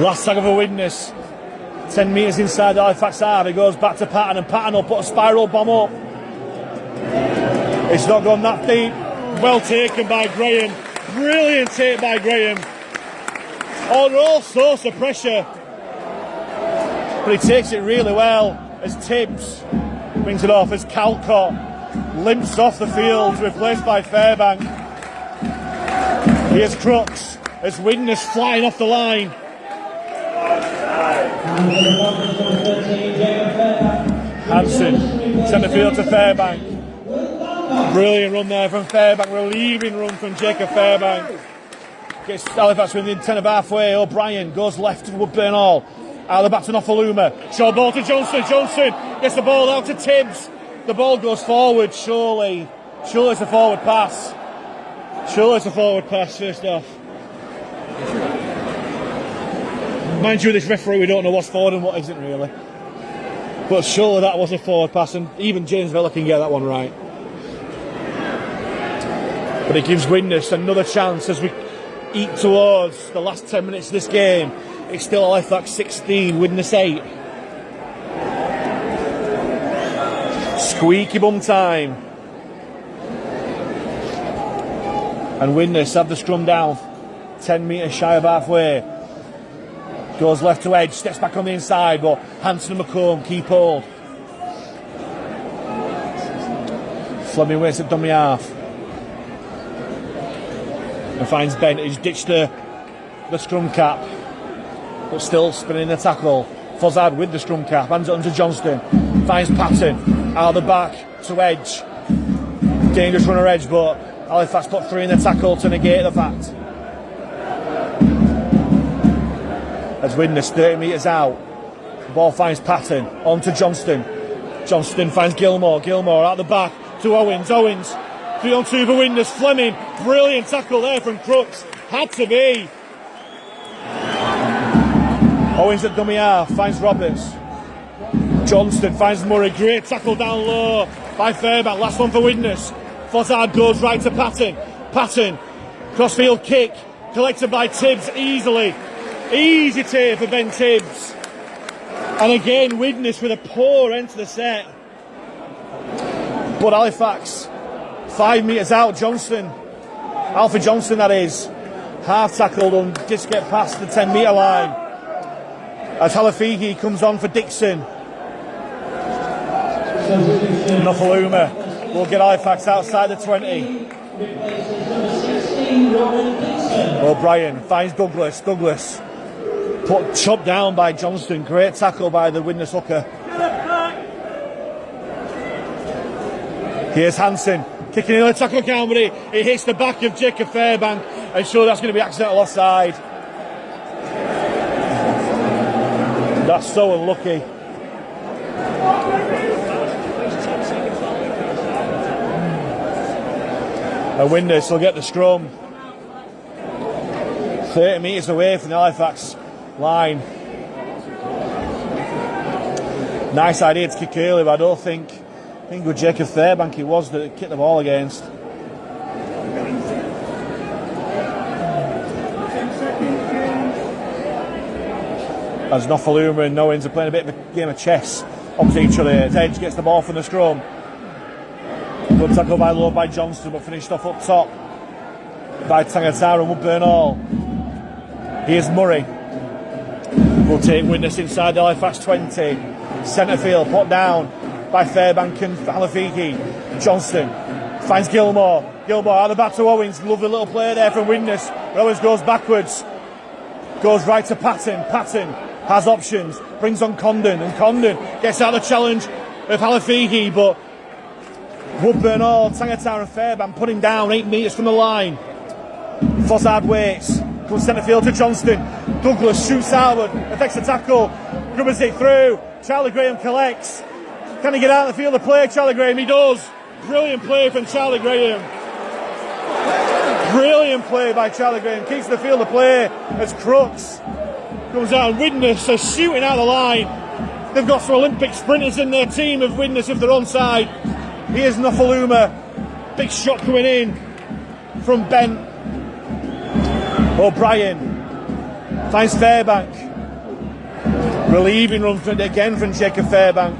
Speaker 1: Last tackle for Widnes. 10 metres inside the Halifax half. He goes back to Patton and Patton will put a spiral bomb up. It's not gone that deep. Well taken by Graham. Brilliant take by Graham. Under all sorts of pressure. But he takes it really well as Tibbs brings it off as Calcott limps off the field, replaced by Fairbank. Here's Crooks as Widnes flying off the line. Hansen, centre field to Fairbank. Brilliant run there from Fairbank, relieving run from Jacob Fairbank. Gets Halifax within 10 of halfway. O'Brien goes left to Woodburn Hall. Out of the back to Nofaluma. Short ball to Johnson. Johnson gets the ball out to Tibbs. The ball goes forward, surely. Surely it's a forward pass. Surely it's a forward pass, first off. Mind you, this referee, we don't know what's forward and what isn't really. But surely that was a forward pass, and even James Vella can get that one right. But it gives Widnes another chance as we eat towards the last 10 minutes of this game. It's still Halifax 16, Widnes 8. Squeaky bum time. And Widnes have the scrum down. 10 metres shy of halfway. Goes left to edge, steps back on the inside, but Hanson and McComb keep hold. Fleming waits at dummy half. And finds Bent. He's ditched the scrum cap, but still spinning the tackle. Fozzard with the scrum cap, hands it on to Johnston. Finds Patton, out of the back to edge. Dangerous runner edge, but Halifax put 3 in the tackle to negate the fact. As Widnes 30 metres out, the ball finds Patton, on to Johnston. Johnston finds Gilmore, Gilmore out the back to Owens, Owens 3-on-2 for Widnes. Fleming, brilliant tackle there from Crooks, had to be. Owens at dummy half, finds Roberts. Johnston finds Murray, great tackle down low by Fairbank, last one for Widnes. Fozzard goes right to Patton. Patton, crossfield kick, collected by Tibbs easily. Easy take for Ben Tibbs. And again, Widnes with a poor end to the set. But Halifax, 5 metres out, Johnston. Alfie Johnston, that is. Half tackled and just get past the 10 metre line. As Halifigi comes on for Dixon. Nofaluma will get Halifax outside the 20. O'Brien finds Douglas. Douglas chopped down by Johnston. Great tackle by the Widnes hooker. Here's Hanson kicking in the tackle count, but he hits the back of Jacob Fairbank, and sure that's going to be accidental offside. That's so unlucky. And Widnes will get the scrum. 30 metres away from the Halifax line. Nice idea to kick early, but I don't think with Jacob Fairbank it was that kicked the ball against. As Nofaluma and Nowens are playing a bit of a game of chess opposite each other. As Edge gets the ball from the scrum. Good tackle by low by Johnston, but finished off up top by Tangatara and Woodburn Hall. Here's Murray. Will take Widnes inside the Halifax 20. Centre field, put down by Fairbank and Halifigi. Johnston finds Gilmore. Gilmore out the back to Owens. Lovely little play there from Widnes. Owens goes backwards. Goes right to Patton. Patton has options. Brings on Condon. And Condon gets out the challenge of Halifigi, but Woodburn Hall, Tangatara and Fairbank put him down 8 metres from the line. Fozzard waits. Comes centre field to Johnston. Douglas shoots outward. Affects the tackle. Grubbers it through. Charlie Graham collects. Can he get out of the field of play, Charlie Graham? He does. Brilliant play from Charlie Graham. Brilliant play by Charlie Graham. Keeps the field of play as Crooks comes out. And Widnes are shooting out the line. They've got some Olympic sprinters in their team of Widnes if they're onside. Here's Nofaluma. Big shot coming in from Ben. O'Brien finds Fairbank. Relieving run again from Jacob Fairbank.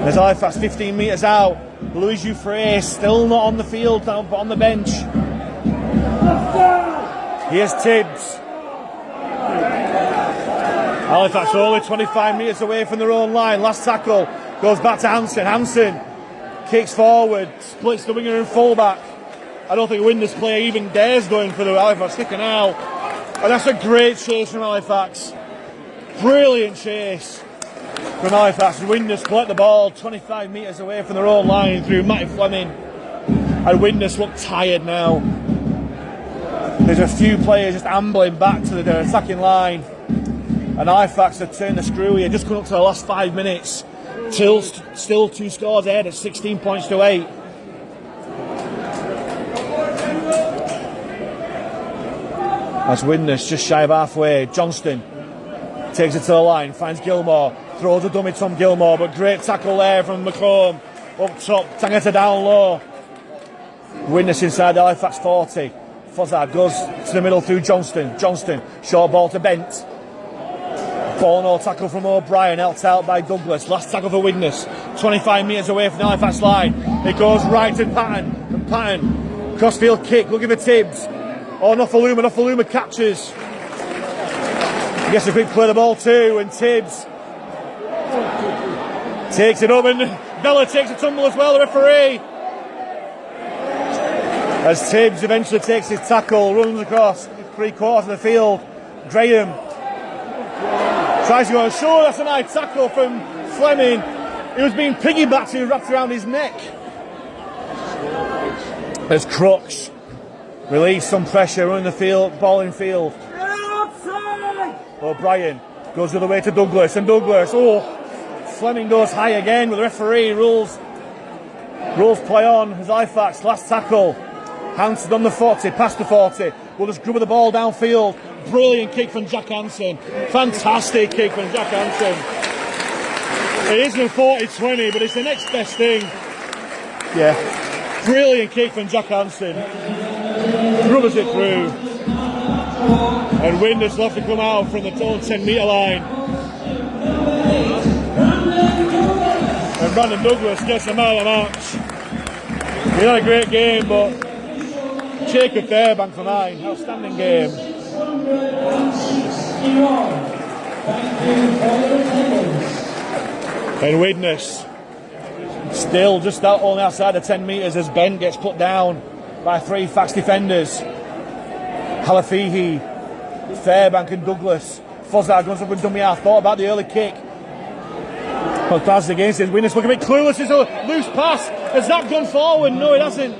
Speaker 1: There's Halifax 15 metres out. Louis Jouffre still not on the field, but on the bench. Here's Tibbs. Halifax only 25 metres away from their own line. Last tackle goes back to Hanson. Hanson kicks forward, splits the winger and fullback. I don't think Widnes player even dares going for the Halifax kicker now. And that's a great chase from Halifax. Brilliant chase from Halifax. Widnes collect the ball 25 metres away from their own line through Matty Fleming. And Widnes look tired now. There's a few players just ambling back to their attacking line. And Halifax have turned the screw here, just coming up to the last 5 minutes. Still 2 scores ahead at 16 points to 8. That's Widnes just shy of halfway. Johnston takes it to the line, finds Gilmore, throws a dummy Tom Gilmore, but great tackle there from McComb. Up top, Tangata down low. Widnes inside the Halifax 40. Fozzard goes to the middle through Johnston. Johnston, short ball to Bent. Ball no tackle from O'Brien, helped out by Douglas. Last tackle for Widnes, 25 metres away from the Halifax line. It goes right to Patton, and Patton Crossfield kick, looking for Tibbs. Oh, Nofaluma catches. Gets a quick play the ball too, and Tibbs takes it up, and Bella takes a tumble as well, the referee. As Tibbs eventually takes his tackle, runs across 3/4 of the field. Graham tries to go on shore, that's a nice tackle from Fleming. He was being piggybacked and wrapped around his neck. As Crooks release some pressure, running the field, ball in field. O'Brien goes the other way to Douglas, and Douglas, Fleming goes high again, but the referee rules play on as Halifax, last tackle. Hanson on the 40, past the 40, will just grab the ball downfield. Brilliant kick from Jack Hanson. Fantastic kick from Jack Hanson. It isn't 40-20, but it's the next best thing. Yeah. Brilliant kick from Jack Hanson. Rubbers it through. And Widnes will have to come out from the 10-metre line. And Brandon Douglas gets the man of the match. He had a great game, but Jacob Fairbank for mine. Outstanding game. And Widnes still just out only outside the 10 metres as Ben gets put down by 3 Fax defenders. Halafihi, Fairbank and Douglas. Fozzard goes up and dummy half. Thought about the early kick. But pass against it. Widnes looking a bit clueless. It's a loose pass. Has that gone forward? No, it hasn't.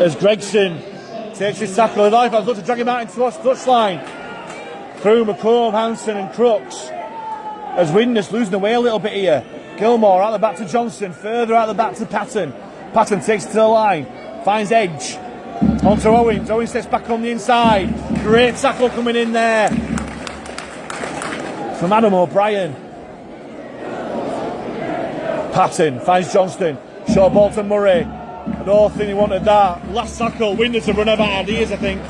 Speaker 1: As Gregson takes his tackle. I've got to drag him out into the touchline. Through McComb, Hanson and Crooks. As Widnes losing the way a little bit here. Gilmore out the back to Johnson. Further out the back to Patton. Patton takes it to the line. Finds edge. On to Owens. Owens steps back on the inside. Great tackle coming in there from Adam O'Brien. Patton finds Johnston. Short ball to Murray. I don't think he wanted that. Last tackle. Widnes have run out of ideas, I think.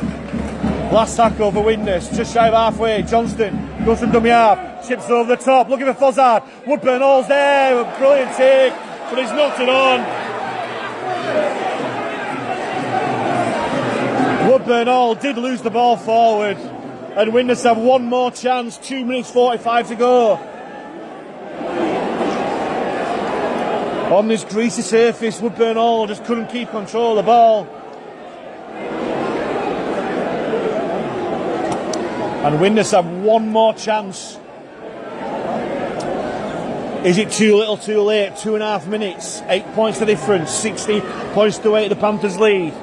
Speaker 1: Last tackle for Widnes. Just shy of halfway. Johnston goes from dummy half. Chips over the top. Looking for Fozzard. Woodburn Hall's there. A brilliant take. But he's knocked it on. Woodburn Hall did lose the ball forward, and Widnes have one more chance. 2 minutes 45 to go. On this greasy surface, Woodburn Hall just couldn't keep control of the ball. And Widnes have one more chance. Is it too little, too late? 2.5 minutes, 8 points the difference, 60 points to 8 the Panthers lead.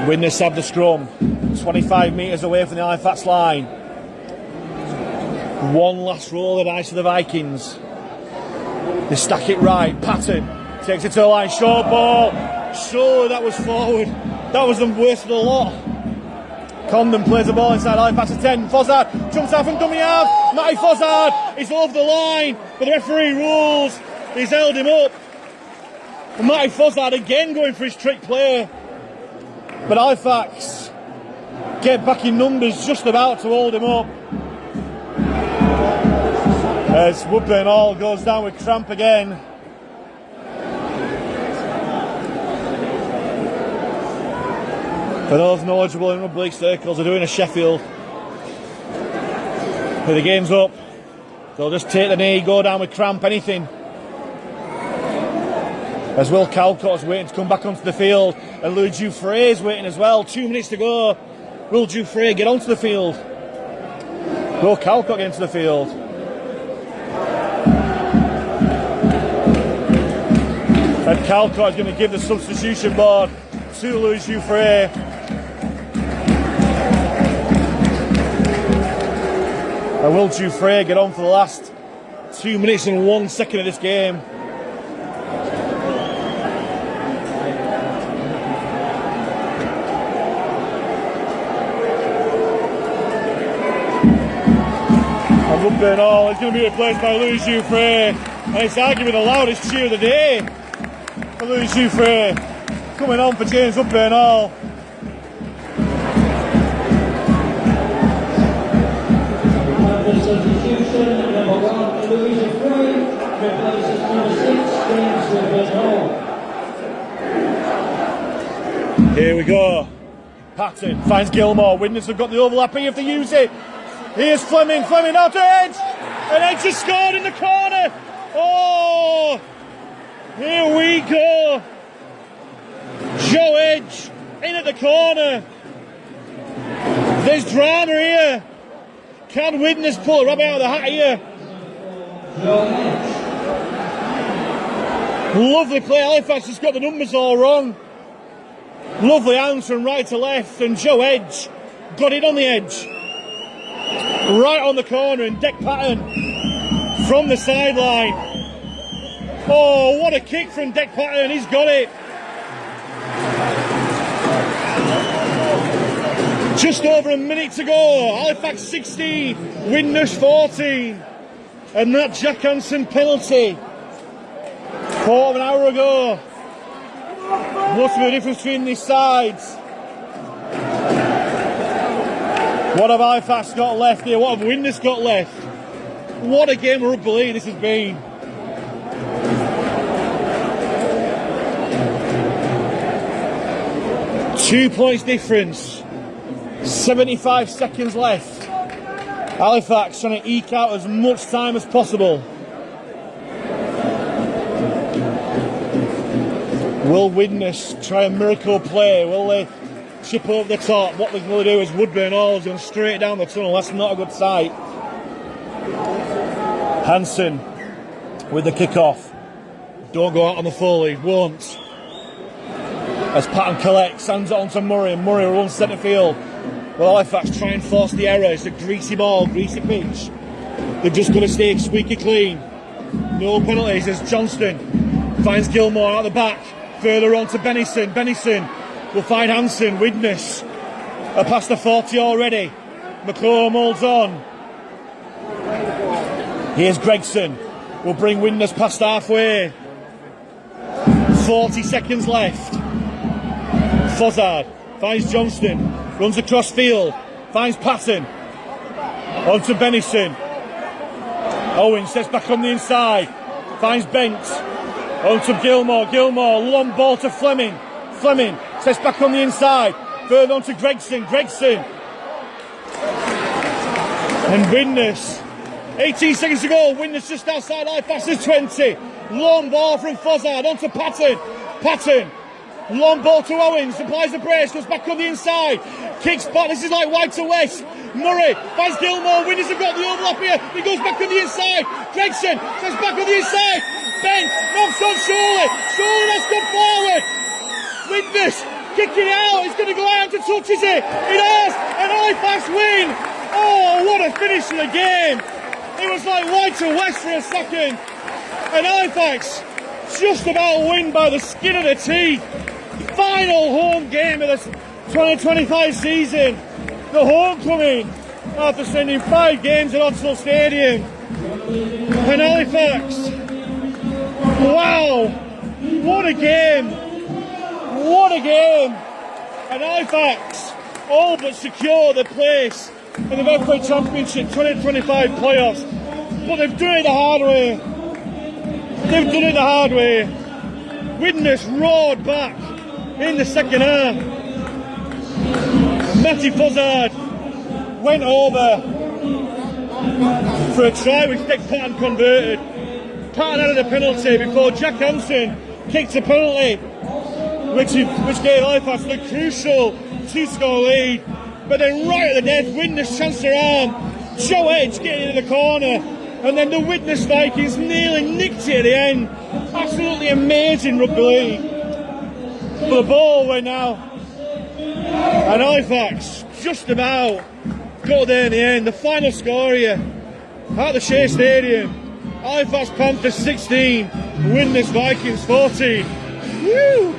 Speaker 1: Widnes have the scrum, 25 metres away from the Halifax line. One last roll of the dice for the Vikings. They stack it right. Patton takes it to the line. Short ball. Surely that was forward. That was the worst of the lot. Condon plays the ball inside Halifax to 10. Fozzard jumps out from dummy half. Matty Fozzard is off the line, but the referee rules. He's held him up. And Matty Fozzard again going for his trick play. But Halifax get back in numbers, just about to hold him up. As Woodburn Hall goes down with cramp again. For those knowledgeable in rugby league circles, they're doing a Sheffield. But the game's up. They'll just take the knee, go down with cramp, anything. As Will Calcott's waiting to come back onto the field, and Louis Dufresne is waiting as well. 2 minutes to go. Will Dufresne get onto the field? Will Calcott get into the field? And Calcott is going to give the substitution board to Louis Dufresne. And will Dufresne get on for the last 2 minutes and 1 second of this game? Woodburn Hall is going to be replaced by Louis Dufresne, and it's arguably the loudest cheer of the day for Louis Dufresne coming on for James Woodburn Hall.
Speaker 3: substitution, number 1, Louisa Frey, replaces number 6, James Whitworth Hall.
Speaker 1: Here we go. Patton finds Gilmore. Widnes have got the overlapping if they use it. Here's Fleming. Fleming out to Edge. And Edge has scored in the corner. Oh! Here we go. Joe Edge in at the corner. There's drama here. Can Widnes pull a rabbit out of the hat here? Lovely play. Halifax has got the numbers all wrong. Lovely hands from right to left, and Joe Edge got it on the edge. Right on the corner, and Deck Patton from the sideline. Oh, what a kick from Deck Patton. He's got it. Just over a minute to go. Halifax 16, Widnes 14. And that Jack Hansen penalty, quarter of an hour ago. Must be a difference between these sides. What have Halifax got left here? What have Widnes got left? What a game of rugby league this has been. Two points difference. 75 seconds left. Halifax trying to eke out as much time as possible. Will Widnes try a miracle play? Will they chip over the top? What they're going to do is Woodburn Hall's going straight down the tunnel. That's not a good sight. Hansen with the kick-off. Don't go out on the Foley. Won't. As Patton collects, hands it on to Murray. Murray runs centre field. Well, Halifax try and force the error. It's a greasy ball, greasy pitch. They're just going to stay squeaky clean. No penalties as Johnston finds Gilmore out the back. Further on to Bennison. Bennison will find Hansen. Widnes are past the 40 already. McComb holds on. Here's Gregson. Will bring Widnes past halfway. 40 seconds left. Fozzard finds Johnston. Runs across field. Finds Patton. On to Bennison. Owen sets back on the inside. Finds Bent. On to Gilmore. Gilmore. Long ball to Fleming. Fleming sets back on the inside. Further on to Gregson. Gregson. And Widnes. 18 seconds to go. Widnes just outside Halifax's 20. Long ball from Fozzard. On to Patton. Patton. Long ball to Owens. Applies the brace. Goes back on the inside. Kicks back. This is like wide to west. Murray finds Gilmore. Widnes have got the overlap here. He goes back on the inside. Gregson goes back on the inside. Ben knocks on Surely. Surely that's gone forward. Widnes kicking out. He's going to go out to touch it. It has. And Halifax win. Oh, what a finish to the game. It was like wide to west for a second. And Halifax just about win by the skin of the teeth. Final home game of the 2025 season. The homecoming after spending 5 games at Oxford Stadium. And Halifax. Wow, what a game! What a game! And Halifax all but secure their place in the Betfred Championship 2025 playoffs. But they've done it the hard way. They've done it the hard way. Widnes roared back in the second half. Matty Fozzard went over for a try which Deck Patton converted. Patton added a penalty before Jack Hansen kicked a penalty which gave Halifax the crucial 2-score lead. But then right at the death, Widnes chanced their arm. Joe Edge getting into the corner. And then the Widnes Vikings nearly nicked it at the end. Absolutely amazing rugby league. But the ball went out. And Halifax just about got there in the end. The final score here at the Shay Stadium. Halifax Panthers 16, Widnes Vikings 14. Woo!